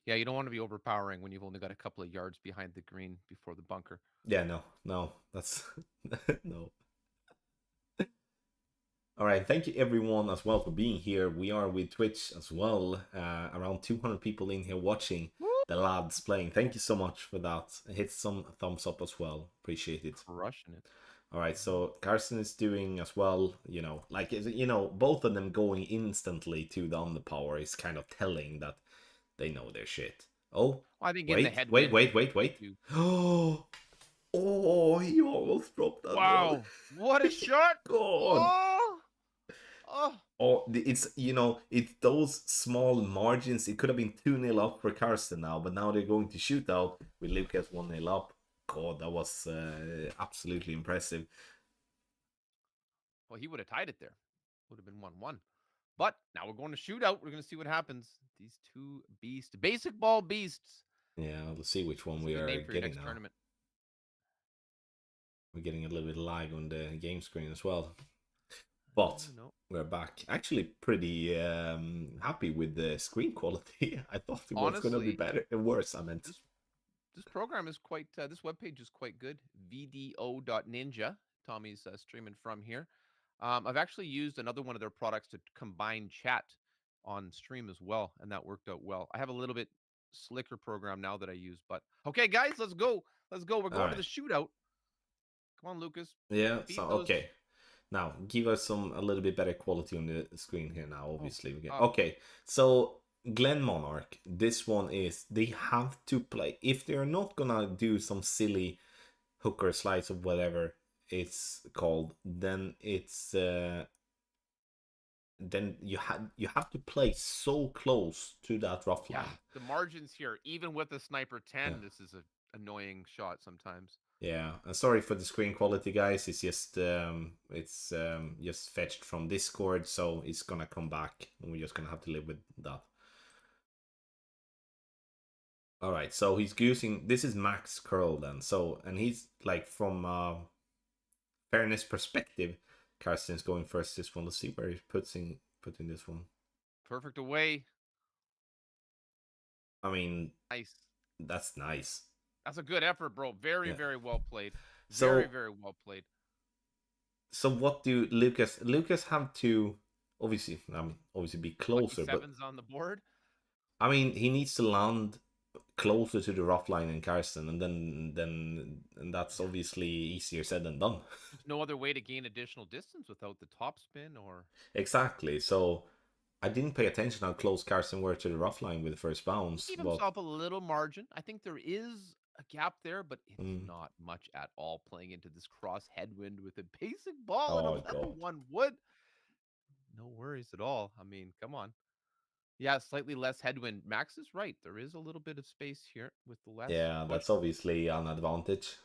B: Yeah, you don't want to be overpowering when you've only got a couple of yards behind the green before the bunker.
A: Yeah, no, that's no. All right, thank you everyone as well for being here. We are with Twitch as well. Around 200 people in here watching
B: Woo!
A: the lads playing. Thank you so much for that. Hit some thumbs up as well. Appreciate it.
B: Crushing it.
A: All right,
B: Mhm.
A: so Carson is doing as well, you know, like, you know, both of them going instantly to the underpower is kind of telling that they know their shit. Oh,
B: Well, I think in the
A: wait, wait,
B: headwind,
A: wait, wait, wait.
B: you.
A: Oh, oh, he almost dropped that one.
B: Wow. What a shot.
A: God.
B: Oh. Oh.
A: Oh, it's, you know, it's those small margins. It could have been 2-0 up for Carson now, but now they're going to shoot out with Lucas 1-0 up. God, that was absolutely impressive.
B: Well, he would have tied it there. Would have been 1-1. But now we're going to shootout. We're going to see what happens. These two beasts, basic ball beasts.
A: Yeah, let's see which one
B: That's a
A: we
B: good
A: are
B: name for your
A: getting
B: next
A: now.
B: tournament.
A: We're getting a little bit of lag on the game screen as well. But
B: No.
A: we're back. Actually, pretty happy with the screen quality. I thought it was going to be
B: Honestly,
A: better, worse, I meant.
B: this this program is quite this webpage is quite good. VDO.ninja. Tommy's streaming from here. I've actually used another one of their products to combine chat on stream as well, and that worked out well. I have a little bit slicker program now that I use, but okay, guys, let's go. Let's go. We're
A: All
B: going to
A: right.
B: the shootout. Come on, Lucas.
A: Yeah, so,
B: Beat those.
A: okay. Now, give us a little bit better quality on the screen here now,
B: Oh,
A: obviously. We get,
B: oh,
A: okay, so Glen Monarch, this one is, they have to play. If they're not gonna do some silly hooker slice or whatever it's called, then you have to play so close to that rough
B: yeah.
A: line.
B: The margins here, even with a sniper
A: Yeah.
B: 10, this is a annoying shot sometimes.
A: Yeah, and sorry for the screen quality, guys. It's just fetched from Discord, so it's gonna come back, and we're just gonna have to live with that. All right, so he's using, this is max curl then. So, and he's like, from fairness perspective, Karsten's going first this one. Let's see where he's putting this one.
B: Perfect away.
A: I mean,
B: Nice.
A: that's nice.
B: That's a good effort, bro. Very,
A: Yeah.
B: very well played. Very,
A: So
B: very well played.
A: so what do Lucas have to, obviously, I mean, obviously be
B: Lucky
A: closer, but
B: sevens on the board.
A: I mean, he needs to land closer to the rough line in Karsten, and and that's
B: Yeah.
A: obviously easier said than done.
B: There's no other way to gain additional distance without the top spin or
A: Exactly. So I didn't pay attention how close Karsten were to the rough line with the first
B: he
A: bounce,
B: gave
A: but
B: himself a little margin. I think there is a gap there, but it's
A: mm,
B: not much at all playing into this cross headwind with a basic ball and a
A: oh
B: level
A: god,
B: one wood. No worries at all. I mean, come on. Yeah, slightly less headwind. Max is right. There is a little bit of space here with the less
A: yeah,
B: push.
A: that's obviously an advantage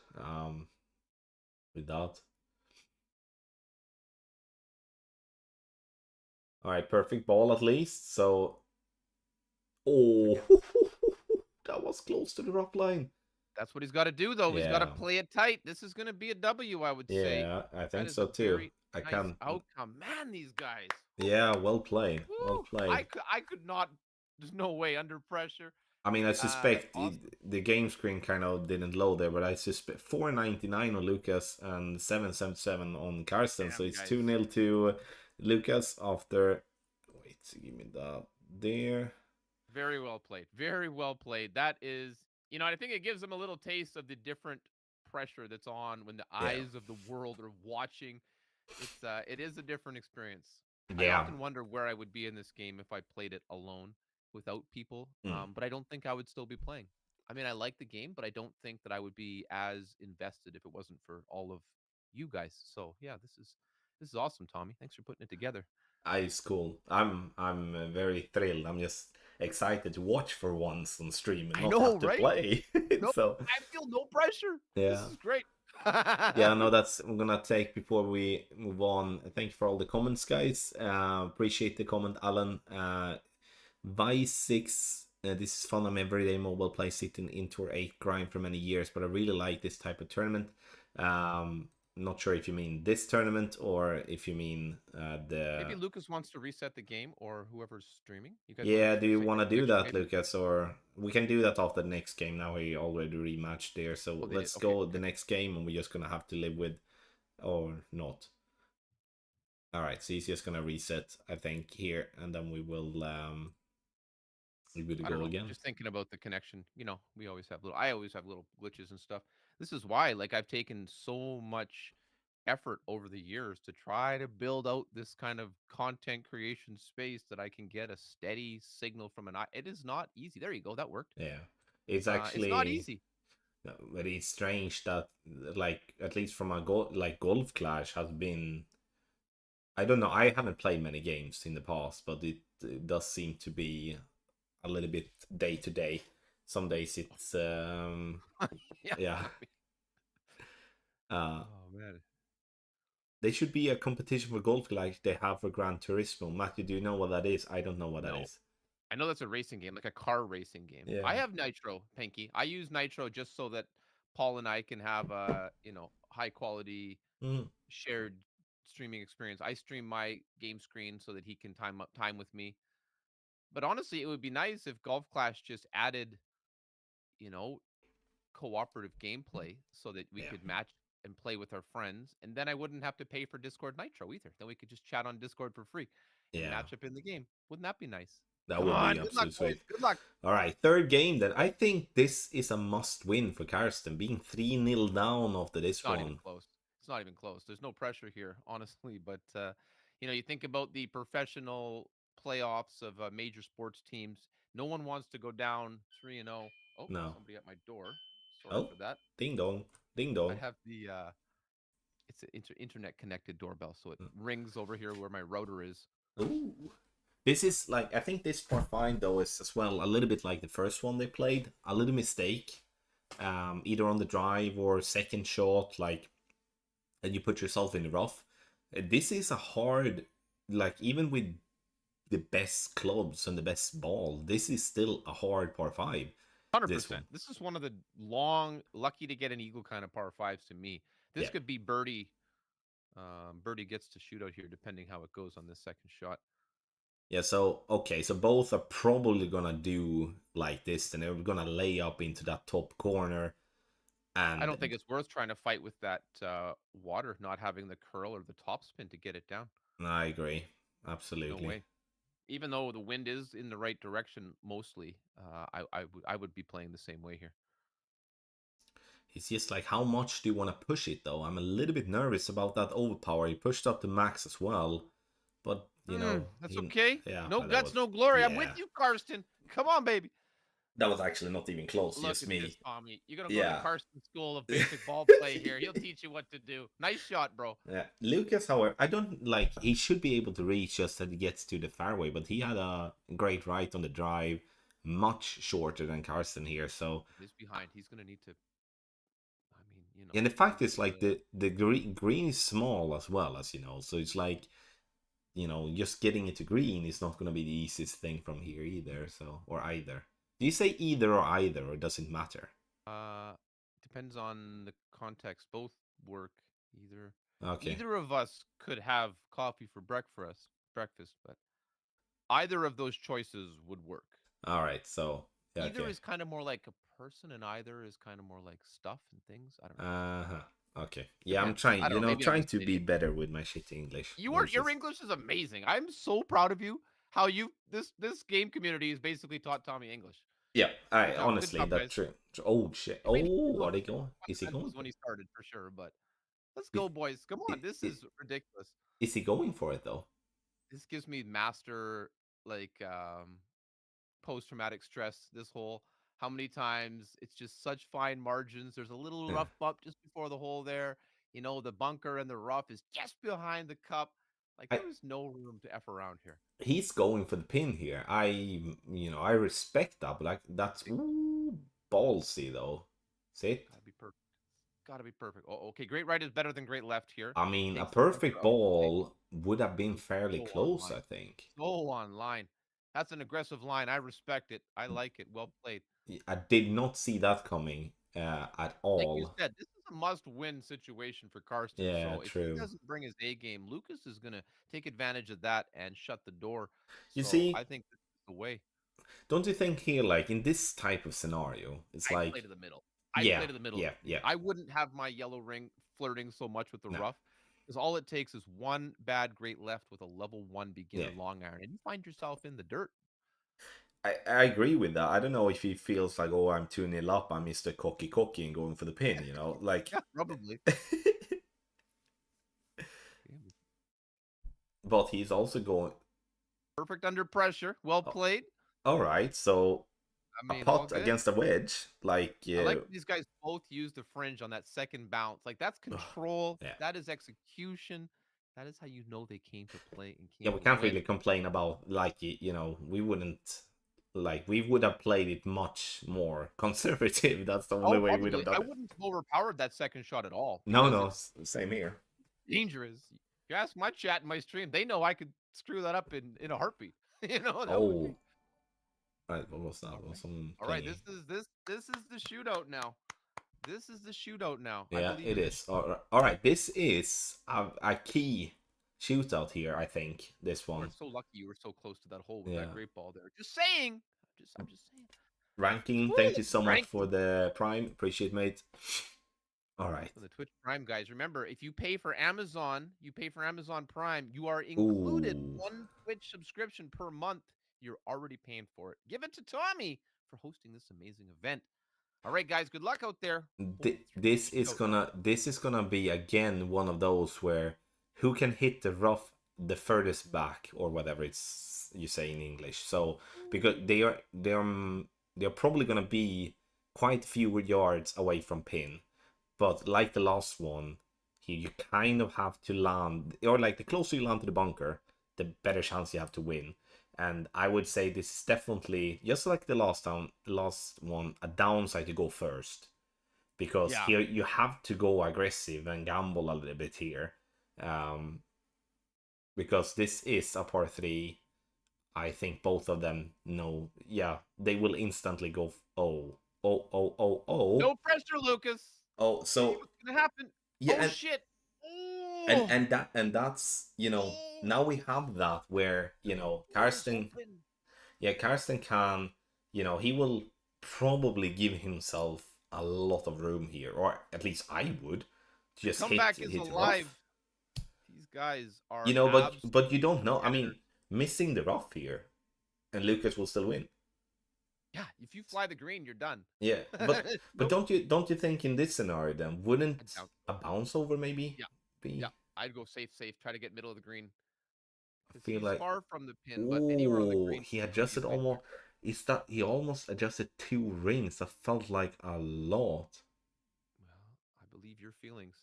A: with that. All right, perfect ball at least. So,
B: It's a
A: oh,
B: good.
A: that was close to the rough line.
B: That's what he's got to do, though. He's got to
A: Yeah,
B: play it tight. This is going to be a W, I would say.
A: yeah, I
B: That
A: think
B: is a
A: so too.
B: very
A: I
B: nice
A: can.
B: outcome. Man, these guys.
A: Yeah, well played, well
B: Woo!
A: played.
B: I could not. There's no way under pressure.
A: I mean, I
B: That's
A: suspect
B: awesome.
A: the game screen kind of didn't load there, but I suspect 499 on Lucas and 777 on Karsten. So
B: Damn,
A: it's
B: guys.
A: 2-0 to Lucas after. Wait, give me that there.
B: Very well played. Very well played. That is, I think it gives them a little taste of the different pressure that's on when the
A: Yeah,
B: eyes of the world are watching. It is a different experience. I
A: yeah.
B: often wonder where I would be in this game if I played it alone without people.
A: Mm.
B: But I don't think I would still be playing. I mean, I like the game, but I don't think that I would be as invested if it wasn't for all of you guys. So yeah, this is awesome, Tommy. Thanks for putting it together.
A: It's cool. I'm very thrilled. I'm just excited to watch for once on stream and
B: I
A: not have
B: know,
A: to
B: right?
A: play.
B: No,
A: So
B: I feel no pressure. This
A: yeah.
B: is great.
A: Yeah, no, that's I'm gonna take before we move on. Thank you for all the comments, guys. Appreciate the comment, Alan. Vice 6. This is fun. I'm everyday mobile play sitting in Tour 8 grind for many years, but I really like this type of tournament. Not sure if you mean this tournament or if you mean
B: Maybe
A: the.
B: Lucas wants to reset the game or whoever's streaming. You guys want
A: Yeah,
B: to
A: do you
B: reset
A: want
B: your
A: to do
B: connection,
A: that,
B: maybe?
A: Lucas? Or we can do that after the next game. Now we already rematched there, so
B: Oh, they did.
A: let's
B: Okay,
A: go the
B: okay.
A: next game, and we're just gonna have to live with or not. All right, so he's just gonna reset, I think, here, and then we will
B: I don't
A: go
B: know.
A: again.
B: Just thinking about the connection. I always have little glitches and stuff. This is why, like, I've taken so much effort over the years to try to build out this kind of content creation space that I can get a steady signal from an eye. It is not easy. There you go. That worked.
A: Yeah, it's
B: It's not
A: actually
B: easy.
A: very strange that, like, at least from a golf clash has been. I don't know. I haven't played many games in the past, but it does seem to be a little bit day to day. Some days it's
B: Yeah.
A: yeah. Uh,
B: Oh man.
A: They should be a competition for golf like they have for Gran Turismo. Matthew, do you know what that is? I don't know what that
B: No.
A: is.
B: I know that's a racing game, like a car racing game. I
A: Yeah.
B: have Nitro, Pinky. I use Nitro just so that Paul and I can have a, high quality
A: Mm,
B: shared streaming experience. I stream my game screen so that he can time with me. But honestly, it would be nice if Golf Clash just added, you know, cooperative gameplay so that we
A: yeah.
B: could match and play with our friends, and then I wouldn't have to pay for Discord Nitro either. Then we could just chat on Discord for free and
A: Yeah.
B: match up in the game. Wouldn't that be nice?
A: That
B: Come
A: would
B: on,
A: be
B: good luck,
A: absolute
B: boys.
A: sweet.
B: Good luck.
A: All right, third game then. I think this is a must win for Karsten, being 3-0 down after
B: It's
A: this
B: not even
A: one.
B: close. It's not even close. There's no pressure here, honestly. But you think about the professional playoffs of major sports teams. No one wants to go down 3-0. Oh,
A: No.
B: somebody at my door. Sorry
A: Oh,
B: for that.
A: ding dong. Ding
B: I
A: dong.
B: have the it's an internet connected doorbell, so it rings over here where my router is.
A: Ooh. This is like, I think this part 5 though is as well a little bit like the first one they played. A little mistake. Either on the drive or second shot, like, and you put yourself in the rough. This is a hard, like, even with the best clubs and the best ball, this is still a hard par 5. This
B: 100%.
A: one.
B: This is one of the long, lucky to get an eagle kind of par fives to me. This
A: Yeah.
B: could be birdie. Birdie gets to shoot out here, depending how it goes on this second shot.
A: Yeah, so, okay, so both are probably gonna do like this, and they're gonna lay up into that top corner.
B: I don't
A: And
B: think it's worth trying to fight with that water not having the curl or the topspin to get it down.
A: I agree.
B: There's no
A: Absolutely.
B: way. Even though the wind is in the right direction mostly, I would be playing the same way here.
A: It's just like, how much do you want to push it, though? I'm a little bit nervous about that overpower. He pushed up the max as well. But,
B: That's okay.
A: yeah,
B: No
A: but that
B: guts,
A: was,
B: no glory. I'm with
A: yeah.
B: you, Karsten. Come on, baby.
A: That was actually not even close,
B: Look
A: just
B: at this,
A: me.
B: Tommy. You're gonna go to the
A: Yeah.
B: Karsten School of Basic Ball Play here. He'll teach you what to do. Nice shot, bro.
A: Yeah. Lucas, however, I don't like, he should be able to reach just that he gets to the fairway, but he had a great right on the drive, much shorter than Karsten here. So,
B: He's behind. He's gonna need to. I mean,
A: and the fact
B: he's
A: is, like, the green is small as well, as you know. So it's like, just getting it to green is not going to be the easiest thing from here either. So, or either. Do you say either or either, or does it matter?
B: Depends on the context. Both work. Either
A: Okay.
B: either of us could have coffee for breakfast, but either of those choices would work.
A: All right. So yeah,
B: Either
A: okay.
B: is kind of more like a person, and either is kind of more like stuff and things. I don't know.
A: Uh-huh. Okay. Yeah, I'm
B: Depends.
A: trying,
B: I don't know. Maybe I'm
A: trying
B: just
A: to
B: an
A: be
B: idiot.
A: better with my shitty English, which
B: Your
A: is
B: English is amazing. I'm so proud of you. How you this game community has basically taught Tommy English.
A: yeah. I
B: Good
A: honestly
B: job,
A: that's
B: guys.
A: true. Oh shit.
B: I mean,
A: Oh, are they going? Is he going
B: fundamentals
A: for
B: when he started for sure, but let's
A: it?
B: go, boys. Come on, this
A: Is,
B: is ridiculous.
A: is he going for it though?
B: This gives me master like post traumatic stress. This whole how many times it's just such fine margins. There's a little
A: Yeah.
B: rough bump just before the hole there. You know, the bunker and the rough is just behind the cup. Like
A: I
B: there is no room to f around here.
A: He's going for the pin here. I respect that, but like that's ooh, ballsy though. See it?
B: Gotta be perfect. Gotta be perfect. Oh, okay. Great right is better than great left here.
A: I mean, a
B: Takes the bunker
A: perfect
B: out of the way.
A: ball would have been fairly
B: So
A: close,
B: online.
A: I think.
B: So online. That's an aggressive line. I respect it. I like it. Well played.
A: I did not see that coming at
B: Like you
A: all.
B: said, this is a must-win situation for Karsten.
A: Yeah,
B: So if he
A: true.
B: doesn't bring his A game, Lucas is gonna take advantage of that and shut the door.
A: You
B: So
A: see,
B: I think this is the way.
A: don't you think here, like in this type of scenario, it's
B: I'd play
A: like,
B: to the middle. I'd
A: yeah,
B: play to the middle of
A: yeah,
B: the green.
A: yeah,
B: I wouldn't have my yellow ring flirting so much with the
A: no,
B: rough because all it takes is one bad great left with a level one
A: yeah.
B: beginner long iron, and you find yourself in the dirt.
A: I agree with that. I don't know if he feels like, oh, I'm 2-0 up, I'm Mr. Cocky and going for the pin, like.
B: Yeah, probably.
A: But he's also going.
B: Perfect under pressure. Well
A: Oh,
B: played.
A: all right, so
B: I
A: a
B: mean, all
A: pot
B: good.
A: against a wedge, like,
B: I
A: yeah,
B: like these guys both use the fringe on that second bounce. Like that's control.
A: yeah,
B: That is execution. That is how you know they came to play and
A: yeah.
B: came
A: We
B: to
A: can't
B: win.
A: really complain about like we wouldn't like we would have played it much more conservative. That's the only
B: Oh,
A: way we'd have
B: probably. I
A: done it.
B: wouldn't have overpowered that second shot at all
A: No,
B: because
A: no,
B: it's
A: same here.
B: dangerous. You ask my chat and my stream, they know I could screw that up in a heartbeat. That would be
A: Oh, right. What was that?
B: all
A: Was
B: right.
A: some
B: All right,
A: pinging?
B: this is the shootout now. This is the shootout now. I
A: Yeah,
B: believe
A: it
B: in the
A: is. All right. This is a key shootout here. I think this
B: You are
A: one.
B: so lucky you were so close to that hole with that
A: Yeah.
B: great ball there. Just saying. I'm just saying.
A: Ranking,
B: Woo,
A: thank you so much for
B: ranking.
A: the prime. Appreciate, mate. All right.
B: For the Twitch Prime guys, remember if you pay for Amazon, you pay for Amazon Prime, you are included
A: Ooh.
B: one Twitch subscription per month. You're already paying for it. Give it to Tommy for hosting this amazing event. All right, guys, good luck out there. Holy
A: This is
B: shootout now.
A: gonna be again one of those where who can hit the rough the furthest back or whatever it's you say in English. So because they're probably gonna be quite few yards away from pin, but like the last one, you kind of have to land, or like the closer you land to the bunker, the better chance you have to win. And I would say this is definitely just like the last one, a downside to go first because
B: Yeah.
A: here you have to go aggressive and gamble a little bit here, um, because this is a par three. I think both of them know. Yeah, they will instantly go. Oh.
B: No pressure, Lucas.
A: Oh,
B: See
A: so
B: what's gonna happen.
A: yeah,
B: Oh shit. Oh,
A: that's
B: oh,
A: now we have that where
B: door's
A: Karsten,
B: open.
A: yeah, Karsten can, he will probably give himself a lot of room here, or at least I would, to
B: The
A: just
B: comeback is
A: hit
B: alive.
A: rough.
B: These guys are
A: But you
B: absolute
A: don't know. I
B: competitors.
A: mean, missing the rough here, and Lucas will still win.
B: Yeah, if you fly the green, you're done.
A: Yeah, but
B: Nope.
A: don't you think in this scenario then wouldn't
B: I'd bounce
A: a
B: over.
A: bounce over maybe
B: Yeah, yeah.
A: be?
B: I'd go safe. Try to get middle of the green
A: I
B: because
A: feel
B: he's
A: like,
B: far from the pin, but anywhere on the
A: oh,
B: green,
A: he
B: he's
A: adjusted
B: way
A: almost.
B: back there.
A: Is that he almost adjusted 2 rings? That felt like a lot.
B: Well, I believe your feelings.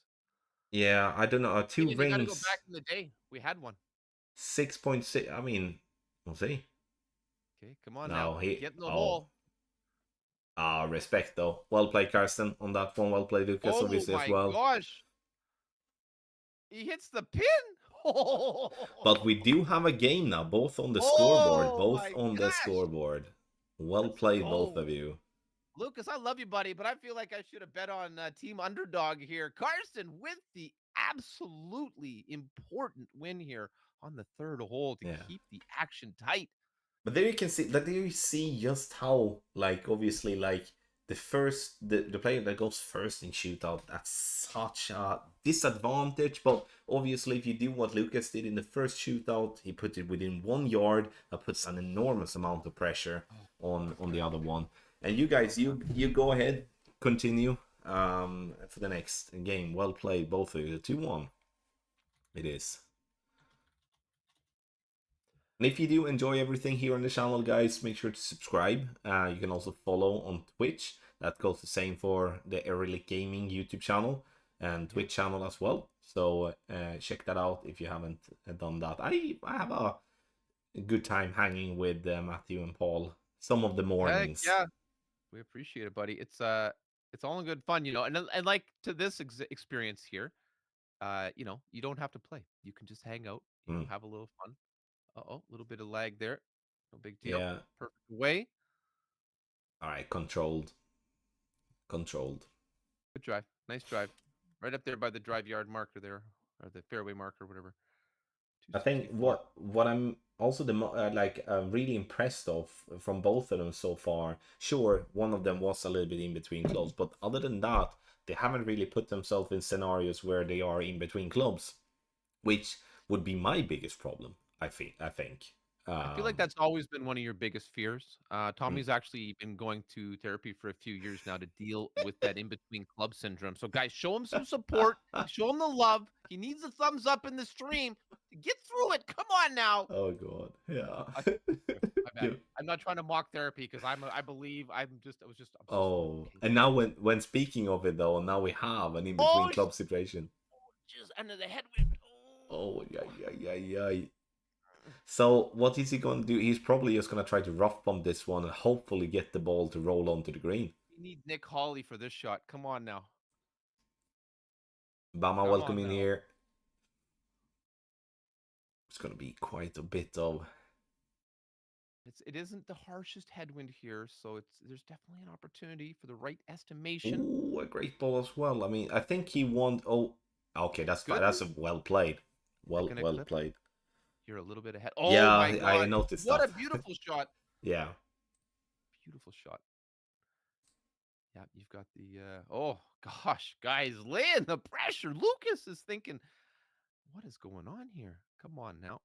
A: Yeah, I don't know. Two
B: Meaning you got to go
A: rings,
B: back in the day. We had one.
A: 6.6. I mean, we'll see.
B: Okay, come on now.
A: No, he.
B: Get in the
A: Oh,
B: hole.
A: respect though. Well played, Karsten, on that one. Well played, Lucas,
B: Oh
A: obviously as
B: my
A: well.
B: gosh. He hits the pin.
A: But we do have a game now, both on the scoreboard.
B: Oh
A: Both
B: my
A: on the
B: gosh.
A: scoreboard. Well
B: Let's
A: played, both
B: go.
A: of you.
B: Lucas, I love you, buddy, but I feel like I should have bet on Team Underdog here. Karsten with the absolutely important win here on the third hole to
A: Yeah.
B: keep the action tight.
A: But there you can see that there you see just how, like, obviously, like the player that goes first in shootout, that's such a disadvantage. But obviously, if you do what Lucas did in the first shootout, he put it within 1 yard. That puts an enormous amount of pressure on the other one. And you guys, you go ahead, continue for the next game. Well played, both of you. 2-1. It is. And if you do enjoy everything here on the channel, guys, make sure to subscribe. You can also follow on Twitch. That goes the same for the Erelic Gaming YouTube channel and Twitch channel as well. So check that out if you haven't done that. I have a good time hanging with Matthew and Paul some of the
B: Heck
A: mornings.
B: yeah, we appreciate it, buddy. It's all in good fun, and like to this experience here, you don't have to play. You can just hang out,
A: Mm,
B: have a little fun. Uh-oh, a little bit of lag there. No big deal.
A: yeah.
B: Perfect way.
A: All right. Controlled. Controlled.
B: Good drive. Nice drive. Right up there by the drive yard marker there, or the fairway marker, whatever.
A: I think
B: 264.
A: what I'm also really impressed of from both of them so far. Sure, one of them was a little bit in between clubs, but other than that, they haven't really put themselves in scenarios where they are in between clubs, which would be my biggest problem. I think. I think.
B: I feel like
A: Um,
B: that's always been one of your biggest fears.
A: mm.
B: Tommy's actually been going to therapy for a few years now to deal with that in between club syndrome. So, guys, show him some support, show him the love. He needs a thumbs up in the stream to get through it. Come on now.
A: Oh God, yeah.
B: I, my bad.
A: You-
B: I'm not trying to mock therapy because I believe I'm so sorry.
A: oh,
B: Okay.
A: and now when speaking of it though, now we have an in between
B: Oh,
A: club situation.
B: just under the headwind.
A: Oh yeah, yeah, yeah, yeah. So what is he going to do? He's probably just going to try to rough bump this one and hopefully get the ball to roll onto the green.
B: We need Nick Hawley for this shot. Come on now.
A: Bama,
B: Come
A: welcome
B: on
A: in
B: now.
A: here. It's going to be quite a bit of...
B: It isn't the harshest headwind here, so there's definitely an opportunity for the right estimation.
A: Ooh, a great ball as well. I mean, I think he won... Oh, okay, that's fine.
B: Good.
A: That's a well played.
B: Second
A: Well
B: eclipse.
A: played.
B: You're a little bit ahead. Oh
A: Yeah,
B: my
A: I
B: God.
A: noticed
B: What
A: that.
B: a beautiful shot.
A: Yeah.
B: Beautiful shot. Yeah, you've got the oh gosh, guys, laying the pressure. Lucas is thinking, what is going on here? Come on now.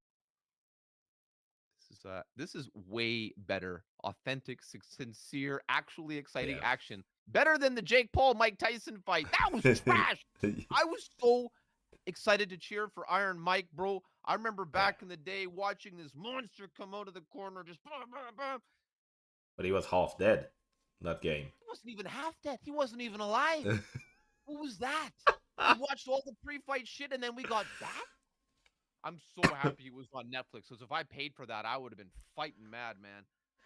B: This is way better. Authentic, sincere, actually exciting
A: Yeah.
B: action. Better than the Jake Paul Mike Tyson fight. That was trash. I was so excited to cheer for Iron Mike, bro. I remember
A: Yeah.
B: back in the day watching this monster come out of the corner, just bah, bah, bah.
A: But he was half dead that game.
B: He wasn't even half dead. He wasn't even alive. Who was that? We watched all the pre-fight shit, and then we got that. I'm so happy it was on Netflix. Because if I paid for that, I would have been fighting mad, man.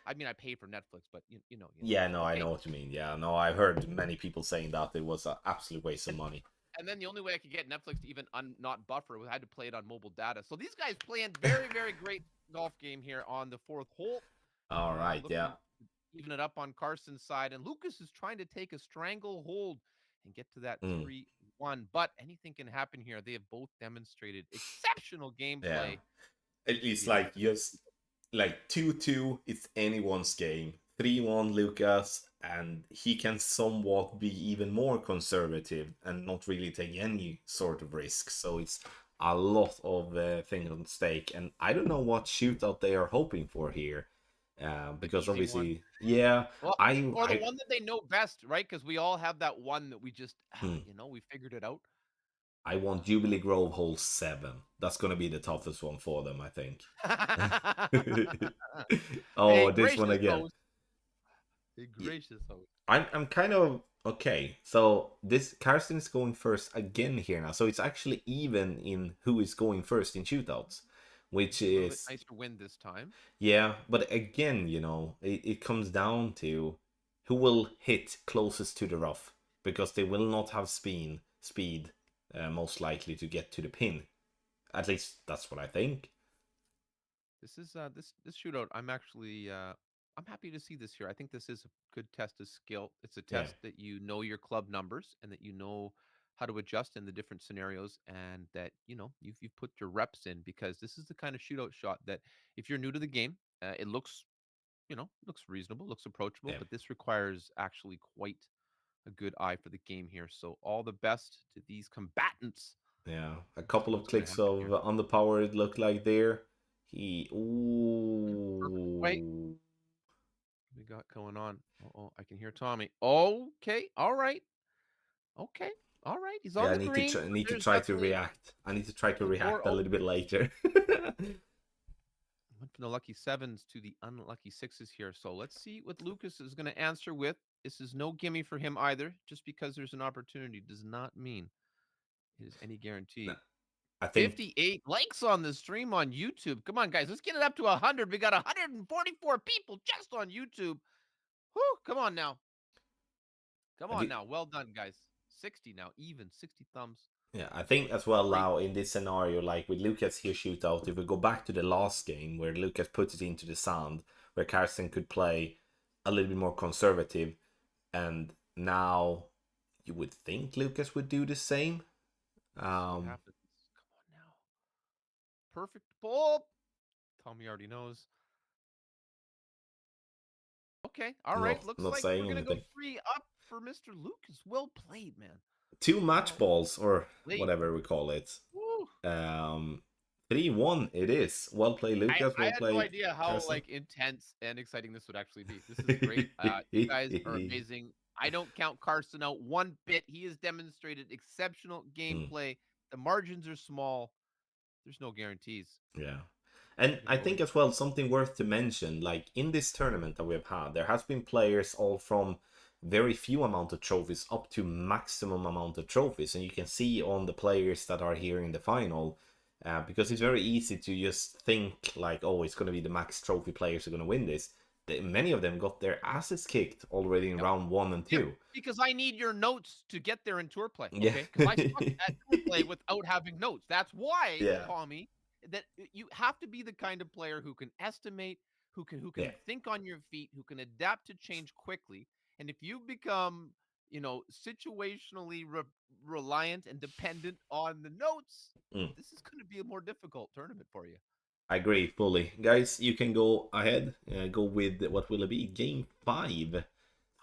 B: I mean, I paid for Netflix, but you know.
A: Yeah, no, I
B: Okay.
A: know what you mean. Yeah, no, I've heard many people saying that it was an absolute waste of money.
B: And then the only way I could get Netflix to even not buffer was I had to play it on mobile data. So these guys playing very, very great golf game here on the fourth hole.
A: All right, yeah.
B: Even it up on Carson's side, and Lucas is trying to take a stranglehold and get to that 3-1. But anything can happen here. They have both demonstrated exceptional
A: Yeah.
B: gameplay.
A: At least like just like 2-2, it's anyone's game. 3-1 Lucas, and he can somewhat be even more conservative and not really take any sort of risk. So it's a lot of things on stake, and I don't know what shootout they are hoping for here. Because obviously,
B: one.
A: yeah,
B: Well,
A: I
B: or the one that they know best, right? Because we all have that one that we just,
A: hmm.
B: we figured it out.
A: I want Jubilee Grove hole 7. That's gonna be the toughest one for them, I think. Oh,
B: Hey,
A: this one
B: gracious
A: again.
B: host. Hey, gracious host.
A: I'm kind of okay. So this Karsten is going first again here now. So it's actually even in who is going first in shootouts, which
B: A little bit
A: is
B: nicer win this time.
A: yeah. But again, it comes down to who will hit closest to the rough because they will not have speed most likely to get to the pin. At least that's what I think.
B: This is this shootout. I'm actually I'm happy to see this here. I think this is a good test of skill. It's a
A: Yeah,
B: test that you know your club numbers and that you know how to adjust in the different scenarios, and that you've put your reps in, because this is the kind of shootout shot that if you're new to the game, it looks looks reasonable, looks approachable,
A: yeah,
B: but this requires actually quite a good eye for the game here. So all the best to these combatants.
A: yeah. A
B: Let's see
A: couple of
B: what's going to
A: clicks
B: happen here.
A: of underpower it looked like there. He
B: Perfect play
A: ooh.
B: we got going on. Oh, I can hear Tommy. Okay, all right, okay, all right. He's
A: Yeah,
B: on
A: I
B: the green, but
A: need to
B: there's
A: try to
B: definitely
A: react. I need to try to
B: the door
A: react a little
B: open.
A: bit later.
B: Went from the lucky sevens to the unlucky sixes here. So let's see what Lucas is going to answer with. This is no gimme for him either. Just because there's an opportunity does not mean it is any
A: No,
B: guarantee.
A: I think
B: 58 likes on the stream on YouTube. Come on, guys. Let's get it up to 100. We got 144 people just on YouTube. Whew, come on now. Come
A: I
B: on
A: did.
B: now. Well done, guys. 60 now, even 60 thumbs.
A: Yeah, I think as well
B: Great.
A: now in this scenario, like with Lucas here shootout, if we go back to the last game where Lucas put it into the sand, where Karsten could play a little bit more conservative, and now you would think Lucas would do the same.
B: Let's see what
A: Um,
B: happens. Come on now. Perfect pull. Tommy already knows. Okay. All right. Looks
A: not
B: like we're
A: saying
B: going to go
A: anything.
B: 3-up for Mr. Lucas. Well played, man.
A: Two match
B: Well
A: balls or
B: played.
A: whatever we call it.
B: Woo.
A: 3-1 it is. Well played, Lucas.
B: I
A: Well
B: had no
A: played,
B: idea how
A: Karsten.
B: like intense and exciting this would actually be. This is great. You guys are amazing. I don't count Carson out one bit. He has demonstrated exceptional
A: Mm.
B: gameplay. The margins are small. There's no guarantees.
A: Yeah. And
B: We're
A: I
B: gonna go
A: think
B: in.
A: as well, something worth to mention, like in this tournament that we've had, there has been players all from very few amount of trophies up to maximum amount of trophies. And you can see on the players that are here in the final, because it's very easy to just think like, oh, it's going to be the max trophy players who are going to win this. Many of them got their asses kicked already in
B: Yep.
A: round 1 and
B: Yep.
A: 2.
B: Because I need your notes to get there in tour play.
A: Yeah.
B: Okay. Because I suck at tour play without having notes. That's why,
A: Yeah.
B: Tommy, that you have to be the kind of player who can estimate, who
A: Yeah.
B: can think on your feet, who can adapt to change quickly. And if you become, situationally reliant and dependent on the notes,
A: Mm.
B: this is going to be a more difficult tournament for you.
A: I agree fully. Guys, you can go ahead, go with what will it be? Game 5.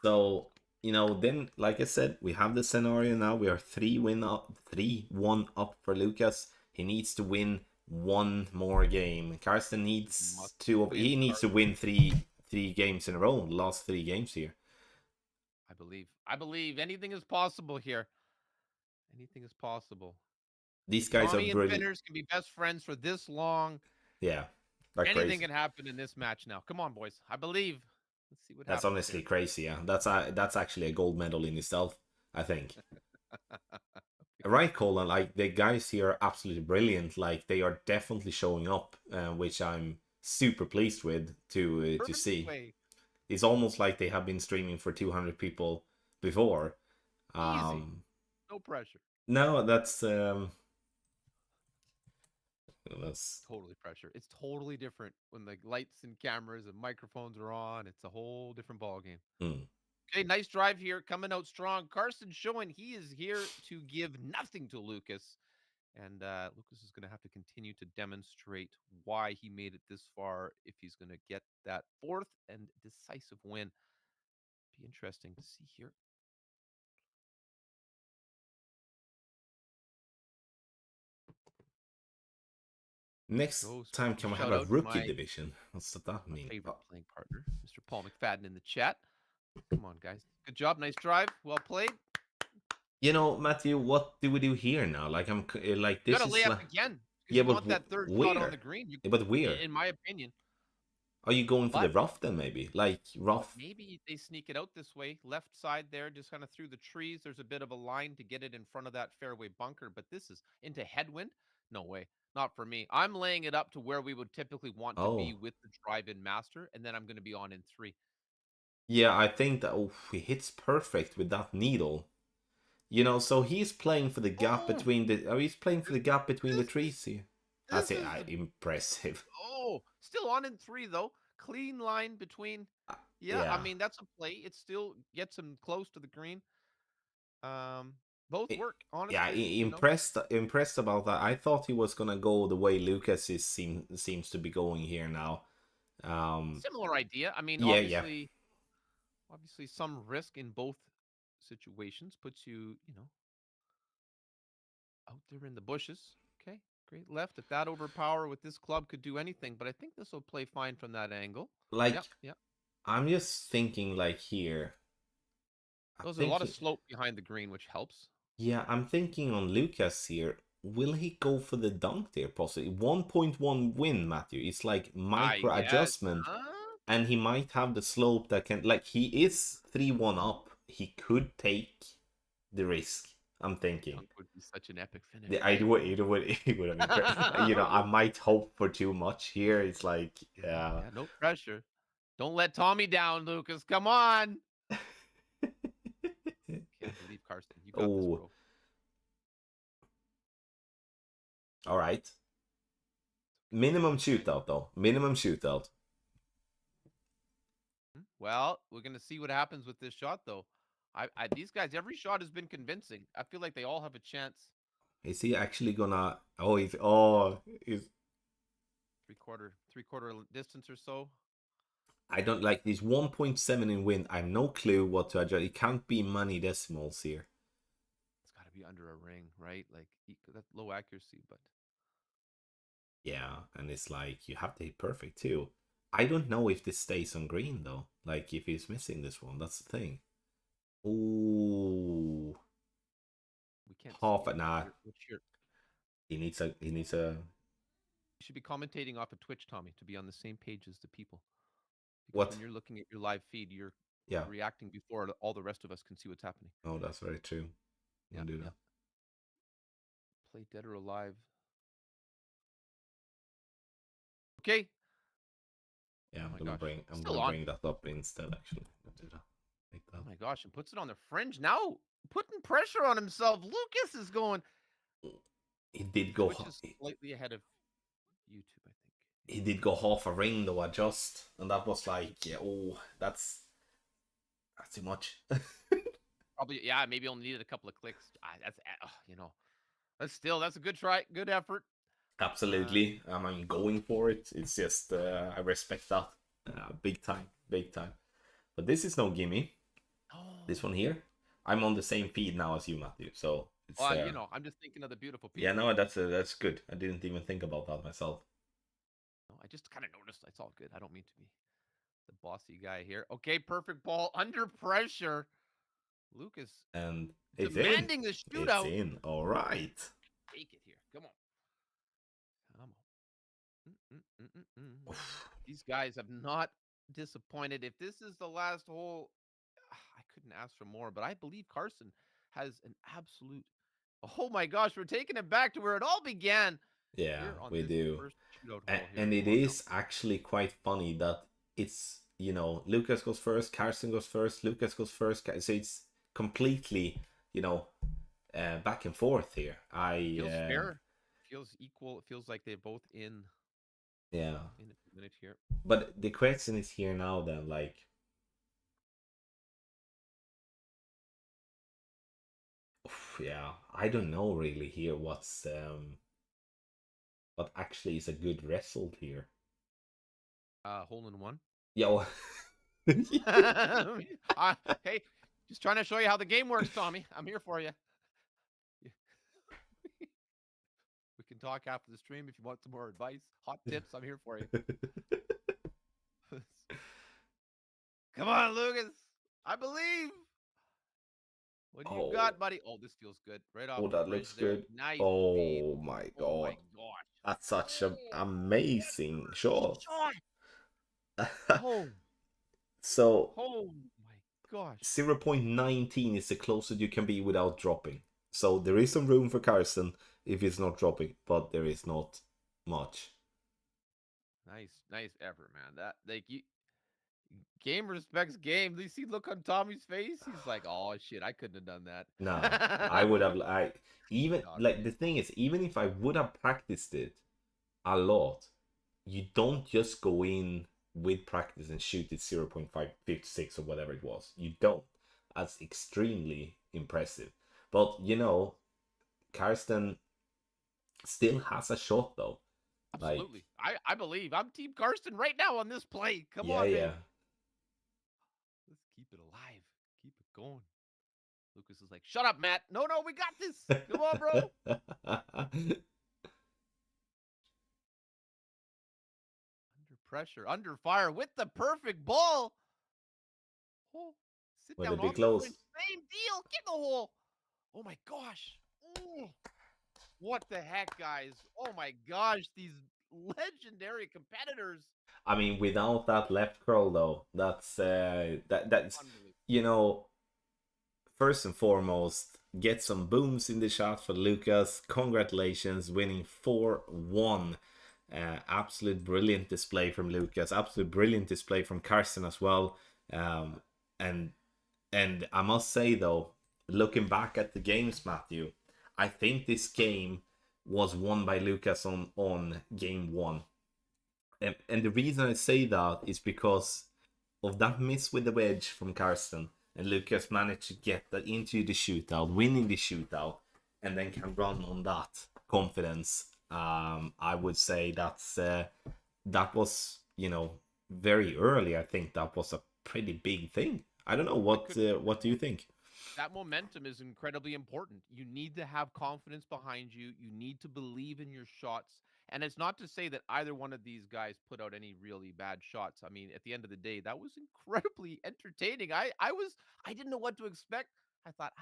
A: So, then, like I said, we have the scenario now. We are 3-1 up for Lucas. He needs to win one more game. Karsten needs
B: Must
A: to,
B: win,
A: he needs to
B: Carson.
A: win three games in a row, the last 3 games here.
B: I believe. I believe anything is possible here. Anything is possible.
A: These guys are
B: Tommy and
A: brilliant.
B: Finners can be best friends for this long.
A: Yeah, they're
B: Anything
A: crazy.
B: can happen in this match now. Come on, boys. I believe. Let's see what
A: That's
B: happens
A: honestly
B: here.
A: crazy, yeah. That's actually a gold medal in itself, I think.
B: Okay.
A: Right, Colin. Like the guys here are absolutely brilliant. Like they are definitely showing up, which I'm super pleased with to
B: Perfect
A: see.
B: play.
A: It's almost like they have been streaming for 200 people before.
B: Easy.
A: Um,
B: No pressure.
A: no, that's
B: Totally pressure. It's totally different when the lights and cameras and microphones are on. It's a whole different ball game.
A: mm.
B: Okay, nice drive here. Coming out strong. Carson showing he is here to give nothing to Lucas. And Lucas is going to have to continue to demonstrate why he made it this far if he's going to get that fourth and decisive win. Be interesting to see here.
A: Next
B: Go
A: time can we have
B: shout
A: a
B: out to
A: rookie
B: my
A: division? What's that
B: my
A: mean?
B: favorite playing partner, Mr. Paul McFadden in the chat. Come on, guys. Good job. Nice drive. Well played.
A: Matthew, what do we do here now? Like like
B: You got
A: this
B: to lay
A: is
B: up
A: like
B: again because
A: yeah,
B: you
A: but
B: want that third shot on
A: where?
B: the green.
A: Yeah, but where?
B: In my opinion.
A: Are you going for the
B: But
A: rough then? Maybe like rough.
B: maybe they sneak it out this way. Left side there, just kind of through the trees. There's a bit of a line to get it in front of that fairway bunker. But this is into headwind. No way. Not for me. I'm laying it up to where we would typically want to be
A: Oh,
B: with the drive-in master, and then I'm going to be on in 3.
A: yeah. I think that he hits perfect with that needle. So he's playing for the gap
B: Oh,
A: between the. Oh, he's playing for
B: this
A: the gap between the
B: this is
A: trees here. That's
B: this
A: it.
B: is the
A: Impressive.
B: oh, still on in 3 though. Clean line between Yeah, I
A: Yeah.
B: mean that's a play. It still gets him close to the green. Um, both
A: I-
B: work,
A: yeah,
B: honestly.
A: impressed about that. I thought he was gonna go the way Lucas seems to be going here now.
B: Similar idea. I mean,
A: Yeah, yeah.
B: obviously, some risk in both situations puts you, out there in the bushes. Okay, great left. If that overpower with this club could do anything, but I think this will play fine from that angle.
A: Like
B: Yep, yep.
A: I'm just thinking like here. I'm
B: There's a lot of
A: thinking
B: slope behind the green, which helps.
A: yeah, I'm thinking on Lucas here. Will he go for the dunk there possibly? 1.1 win, Matthew. It's like
B: I
A: micro
B: guess,
A: adjustment,
B: huh?
A: and he might have the slope that can like he is 3-1 up. He could take the risk. I'm thinking.
B: Dunk would be such an epic finish,
A: The I
B: right?
A: would it would have been great. I might hope for too much here. It's like yeah.
B: Yeah, no pressure. Don't let Tommy down, Lucas. Come on. Can't believe Karsten. You got this,
A: Oh,
B: bro.
A: all right. Minimum shootout though. Minimum shootout.
B: Well, we're gonna see what happens with this shot, though. These guys, every shot has been convincing. I feel like they all have a chance.
A: Is he actually gonna? He's.
B: Three quarter distance or so.
A: I don't like this 1.7 in win. I have no clue what to adjust. It can't be money decimals here.
B: It's got to be under a ring, right? Like that low accuracy, but
A: Yeah, and it's like you have to hit perfect too. I don't know if this stays on green though. Like if he's missing this one, that's the thing. Ooh,
B: we can't
A: half
B: see
A: it
B: it.
A: now.
B: What's your?
A: He needs a
B: You should be commentating off of Twitch, Tommy, to be on the same page as the people. Because
A: what?
B: when you're looking at your live feed, you're
A: Yeah.
B: reacting before all the rest of us can see what's happening.
A: Oh, that's very true.
B: Yeah,
A: I'll do
B: yeah.
A: that.
B: Play dead or alive. Okay.
A: Yeah,
B: Oh my gosh.
A: I'm
B: Still
A: gonna
B: on.
A: bring that up instead. Actually, I'll do that. Like
B: Oh
A: that.
B: my gosh, and puts it on the fringe. Now putting pressure on himself. Lucas is going.
A: He did go.
B: Twitch is slightly ahead of YouTube, I think.
A: He did go half a ring though, adjust, and that was like, yeah, oh, that's too much.
B: Probably, yeah, maybe only needed a couple of clicks. That's a good try, good effort.
A: Absolutely, I mean, going for it. It's just I respect that, big time, big time. But this is no gimme. This
B: Oh,
A: one here, I'm on the same feed now as you, Matthew. So it's
B: I'm just thinking of the beautiful
A: yeah,
B: people.
A: no, that's good. I didn't even think about that myself.
B: No, I just kind of noticed. It's all good. I don't mean to be the bossy guy here. Okay, perfect ball under pressure. Lucas
A: And it's in.
B: demanding the
A: It's
B: shootout.
A: in. All right.
B: Take it here. Come on. Come on. These guys have not disappointed. If this is the last hole, I couldn't ask for more, but I believe Carson has an absolute. Oh my gosh, we're taking it back to where it all began
A: Yeah,
B: here on
A: we
B: this
A: do.
B: first shootout
A: And,
B: hole here.
A: and it
B: Come on now.
A: is actually quite funny that it's, Lucas goes first, Karsten goes first, Lucas goes first. So it's completely, back and forth here.
B: Feels fair. Feels equal. It feels like they're both
A: Yeah.
B: in a minute here.
A: But the question is here now then, like, yeah, I don't know really here what actually is a good result here.
B: Hole in one.
A: Yeah.
B: Hey, just trying to show you how the game works, Tommy. I'm here for you. We can talk after the stream if you want some more advice, hot tips. I'm here for you. Come on, Lucas. I believe. What do you
A: Oh,
B: got, buddy? Oh, this feels good. Right off
A: oh,
B: the
A: that
B: fringe
A: looks
B: there.
A: good.
B: Nice speed.
A: Oh my
B: Oh
A: god.
B: my gosh.
A: That's such an amazing shot.
B: Shot. Oh,
A: So
B: oh my gosh.
A: 0.19 is the closest you can be without dropping. So there is some room for Carson if he's not dropping, but there is not much.
B: Nice effort, man. That like you game respects game. You see look on Tommy's face? He's like, oh shit, I couldn't have done
A: Nah, I would have
B: that.
A: even
B: Job,
A: like
B: man.
A: the thing is, even if I would have practiced it a lot, you don't just go in. with practice and shoot it 0.556 or whatever it was. You don't. That's extremely impressive. But you know, Karsten still has a shot though. Like,
B: Absolutely. I believe. I'm Team Karsten right now on this play. Come
A: yeah,
B: on,
A: yeah.
B: baby. Let's keep it alive. Keep it going. Lucas is like, shut up, Matt. No, no, we got this. Come on, bro. Under pressure, under fire, with the perfect ball. Oh, sit
A: Will
B: down
A: it be
B: on the
A: close?
B: fringe. Same deal. Get in the hole. Oh my gosh. Oh, what the heck, guys? Oh my gosh, these legendary competitors.
A: I mean, without that left curl though, that's
B: Unbelievable.
A: you know, first and foremost, get some booms in the shot for Lucas. Congratulations, winning 4-1. Absolute brilliant display from Lucas. Absolute brilliant display from Karsten as well. Um, and and I must say though, looking back at the games, Matthew, I think this game was won by Lucas on game one. And the reason I say that is because of that miss with the wedge from Karsten, and Lucas managed to get that into the shootout, winning the shootout, and then can run on that confidence. I would say that was, you know, very early. I think that was a pretty big thing. I don't know
B: I couldn't
A: what do you think?
B: That momentum is incredibly important. You need to have confidence behind you. You need to believe in your shots. And it's not to say that either one of these guys put out any really bad shots. I mean, at the end of the day, that was incredibly entertaining. I didn't know what to expect. I thought,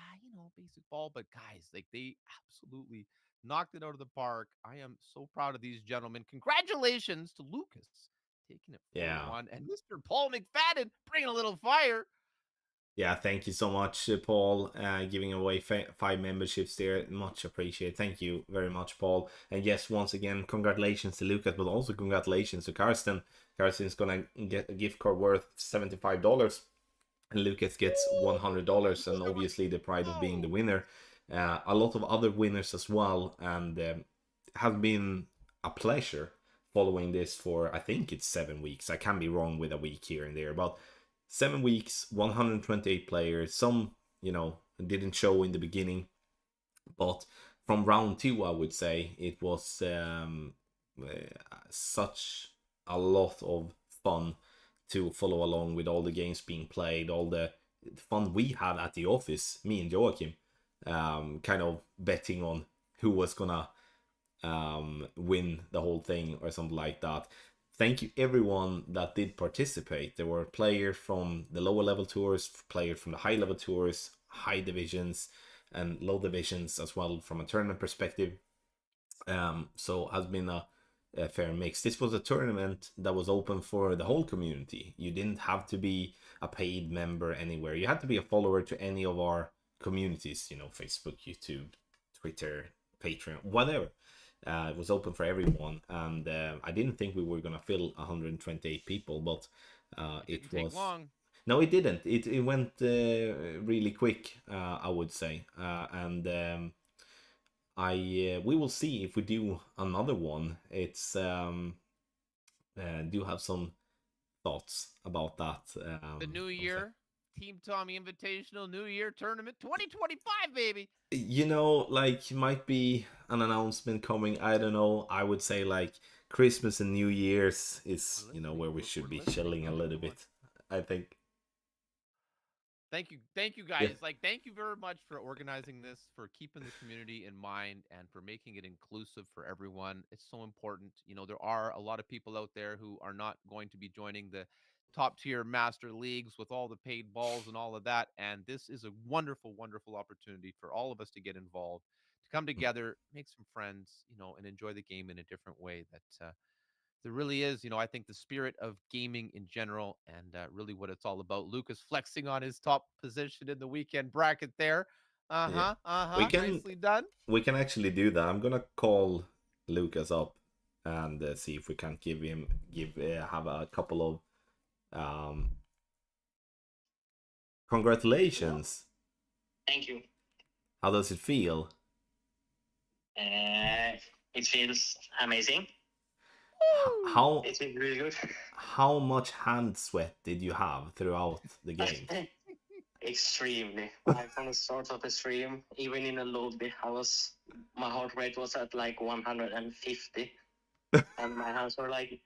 B: basic ball, but guys, like they absolutely knocked it out of the park. I am so proud of these gentlemen. Congratulations to Lucas taking it
A: Yeah.
B: 4-1 and Mr. Paul McFadden bringing a little fire.
A: Yeah, thank you so much, Paul, giving away 5 memberships there. Much appreciated. Thank you very much, Paul. And yes, once again, congratulations to Lucas, but also congratulations to Karsten. Karsten's gonna get a gift card worth $75, and Lucas gets $100, and obviously the pride of being the winner. A lot of other winners as well, and have been a pleasure following this for, I think it's 7 weeks. I can be wrong with a week here and there, but 7 weeks, 128 players. Some, didn't show in the beginning, but from round two, I would say it was such a lot of fun to follow along with all the games being played, all the fun we had at the office, me and Joachim, kind of betting on who was gonna win the whole thing or something like that. Thank you everyone that did participate. There were players from the lower level tours, players from the high level tours, high divisions, and low divisions as well from a tournament perspective. So has been a fair mix. This was a tournament that was open for the whole community. You didn't have to be a paid member anywhere. You had to be a follower to any of our communities, Facebook, YouTube, Twitter, Patreon, whatever. It was open for everyone, and I didn't think we were gonna fill 128 people, but
B: Didn't
A: it
B: take
A: was.
B: long.
A: No, it didn't. It went really quick, I would say, and we will see if we do another one. It's do have some thoughts about that.
B: The new
A: I would say.
B: year, Team Tommy Invitational New Year Tournament 2025, baby.
A: Like might be an announcement coming. I don't know. I would say like Christmas and New Year's is
B: We're listening.
A: where we
B: We're
A: should be
B: listening.
A: chilling a
B: Come on,
A: little
B: come on.
A: bit. I think.
B: Thank you,
A: Yeah.
B: guys. Like, thank you very much for organizing this, for keeping the community in mind, and for making it inclusive for everyone. It's so important. There are a lot of people out there who are not going to be joining the top tier master leagues with all the paid balls and all of that. And this is a wonderful, wonderful opportunity for all of us to get involved, to come together, make some friends, and enjoy the game in a different way that there really is, I think the spirit of gaming in general and really what it's all about. Lucas flexing on his top position in the weekend bracket there. Uh
A: Yeah.
B: huh. Uh
A: We
B: huh.
A: can
B: Nicely done.
A: we can actually do that. I'm gonna call Lucas up and see if we can give have a couple of um congratulations.
C: Thank you.
A: How does it feel?
C: It feels amazing.
A: How
C: It's been really good.
A: how much hand sweat did you have throughout the games?
C: Extremely. Like from the start of the stream, even in a lobby, my heart rate was at like 150, and my hands were like,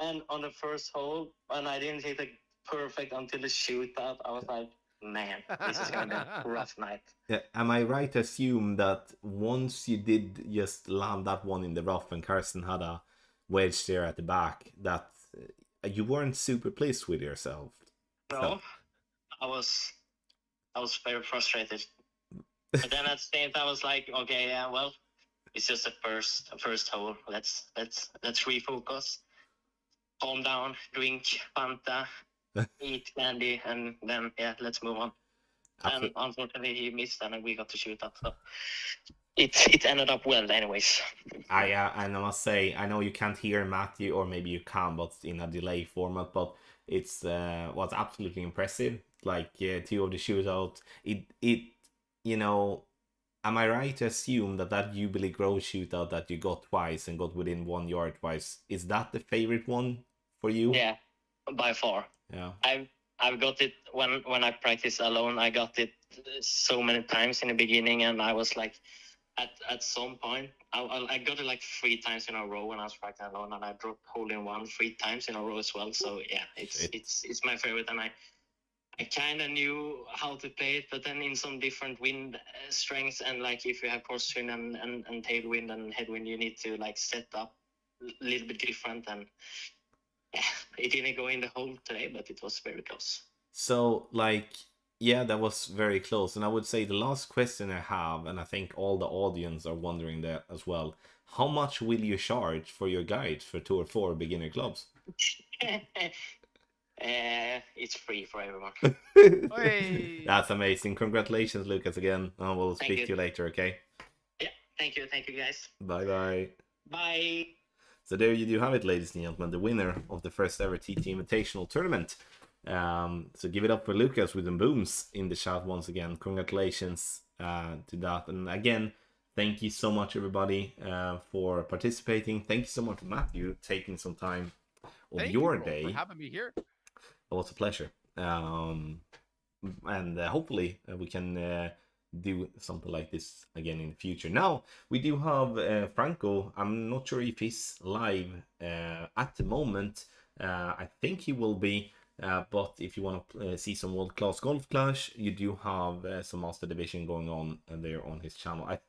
C: and on the first hole, when I didn't hit it perfect until the shootout, I was like, man, this is gonna be a rough night.
A: Yeah, am I right to assume that once you did just land that one in the rough and Karsten had a wedge there at the back, that you weren't super pleased with yourself?
C: No, I was very frustrated. But then at the same time, I was like, okay, yeah, well, it's just a first hole. Let's refocus, calm down, drink Fanta, eat candy, and then let's move on. And unfortunately, he missed, and we got to shoot up. So it ended up well, anyways.
A: I must say, I know you can't hear Matthew, or maybe you can, but in a delay format. But it's was absolutely impressive. Like 2 of the shootouts. It you know. Am I right to assume that Jubilee Grove shootout that you got twice and got within 1 yard twice, is that the favorite one for you?
C: Yeah, by far.
A: Yeah.
C: I've got it when I practice alone. I got it so many times in the beginning, and I was like, at some point, I got it like 3 times in a row when I was practicing alone, and I dropped hole in one 3 times in a row as well. So yeah, it's my favorite, and I kind of knew how to play it, but then in some different wind strengths, and like if you have crosswind and tailwind and headwind, you need to like set up a little bit different, and yeah, it didn't go in the hole today, but it was very close.
A: So, like, yeah, that was very close. And I would say the last question I have, and I think all the audience are wondering that as well, how much will you charge for your guide for Tour 4 beginner clubs?
C: It's free for everyone.
B: Hey.
A: That's amazing. Congratulations, Lucas, again. And we'll
C: Thank
A: speak
C: you.
A: to you later, okay?
C: Yeah, thank you guys.
A: Bye-bye.
C: Bye.
A: So there you do have it, ladies and gentlemen, the winner of the first ever TT Invitational tournament. So give it up for Lucas with the booms in the chat once again. Congratulations to that. And again, thank you so much, everybody, for participating. Thank you so much, Matthew, taking some time of
B: Thank
A: your
B: you, bro,
A: day.
B: for having me here.
A: It was a pleasure. And hopefully we can do something like this again in the future. Now, we do have Franco. I'm not sure if he's live at the moment. I think he will be. But if you want to see some world-class golf clash, you do have some Master Division going on there on his channel. I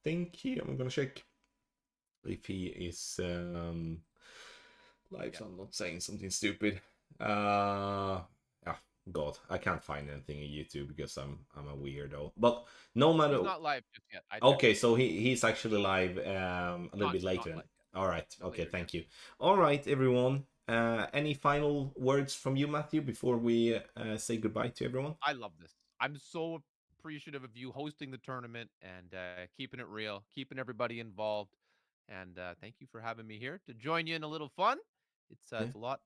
A: think I'm gonna check if he is live, so I'm not saying something stupid. God, I can't find anything on YouTube because I'm a weirdo. But no matter.
B: He's not live just yet.
A: Okay, so he's actually live a little bit later.
B: Not live.
A: All right. Okay,
B: Later,
A: thank you. All right, everyone. Any final words from you, Matthew, before we say goodbye to everyone?
B: I love this. I'm so appreciative of you hosting the tournament and keeping it real, keeping everybody involved. And thank you for having me here to join you in a little fun. It's a lot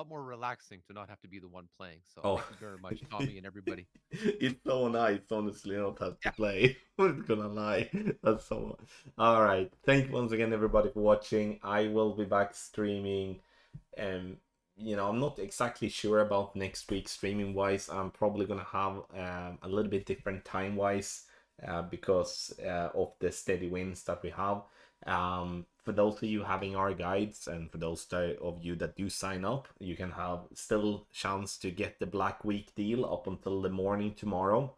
B: more relaxing to not have to be the one playing. So
A: Oh,
B: thank you very much, Tommy and everybody.
A: it's so nice, honestly, not have to
B: Yeah.
A: play. I'm not gonna lie. That's so. All right. Thank you once again, everybody, for watching. I will be back streaming. I'm not exactly sure about next week streaming wise. I'm probably gonna have a little bit different time wise because of the steady wins that we have. For those of you having our guides and for those of you that do sign up, you can have still chance to get the Black Week deal up until the morning tomorrow.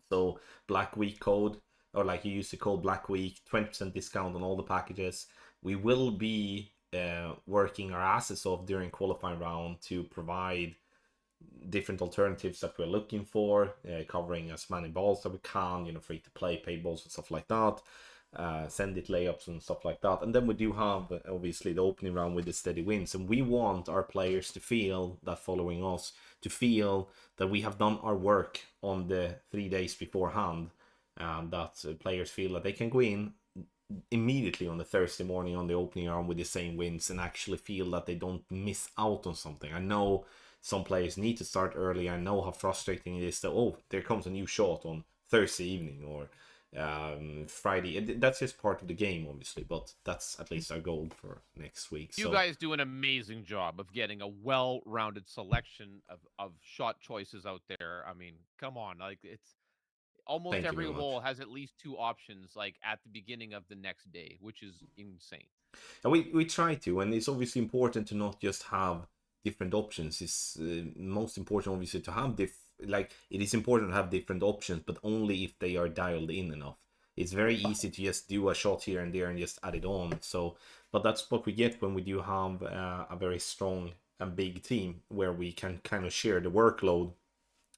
A: So Black Week code, or like you use the code Black Week, 20% discount on all the packages. We will be working our asses off during qualifying round to provide different alternatives that we're looking for, covering as many balls that we can, free to play, pay balls and stuff like that. Send it layups and stuff like that. And then we do have obviously the opening round with the steady wins, and we want our players to feel that, following us, to feel that we have done our work on the 3 days beforehand, and that players feel that they can go in immediately on the Thursday morning on the opening round with the same wins and actually feel that they don't miss out on something. I know some players need to start early. I know how frustrating it is that, oh, there comes a new shot on Thursday evening, or Friday. That's just part of the game, obviously, but that's at least our goal for next week.
B: You
A: So
B: guys do an amazing job of getting a well-rounded selection of shot choices out there. I mean, come on, like it's almost
A: thank you
B: every
A: very much.
B: hole has at least 2 options like at the beginning of the next day, which is insane.
A: And we try to, and it's obviously important to not just have different options. It's most important, obviously, to have like it is important to have different options, but only if they are dialed in enough. It's very easy to just do a shot here and there and just add it on. So, but that's what we get when we do have a very strong and big team where we can kind of share the workload,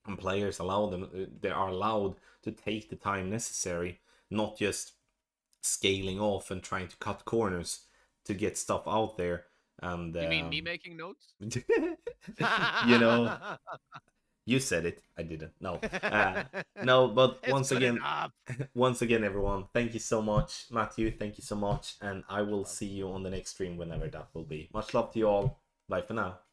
A: and players they are allowed to take the time necessary, not just scaling off and trying to cut corners to get stuff out there. And
B: You mean me making notes?
A: you know, you said it, I didn't. No, no. But
B: It's good enough.
A: once again, everyone, thank you so much, Matthew. Thank you so much, and I will see you on the next stream whenever that will be. Much love to you all. Bye for now.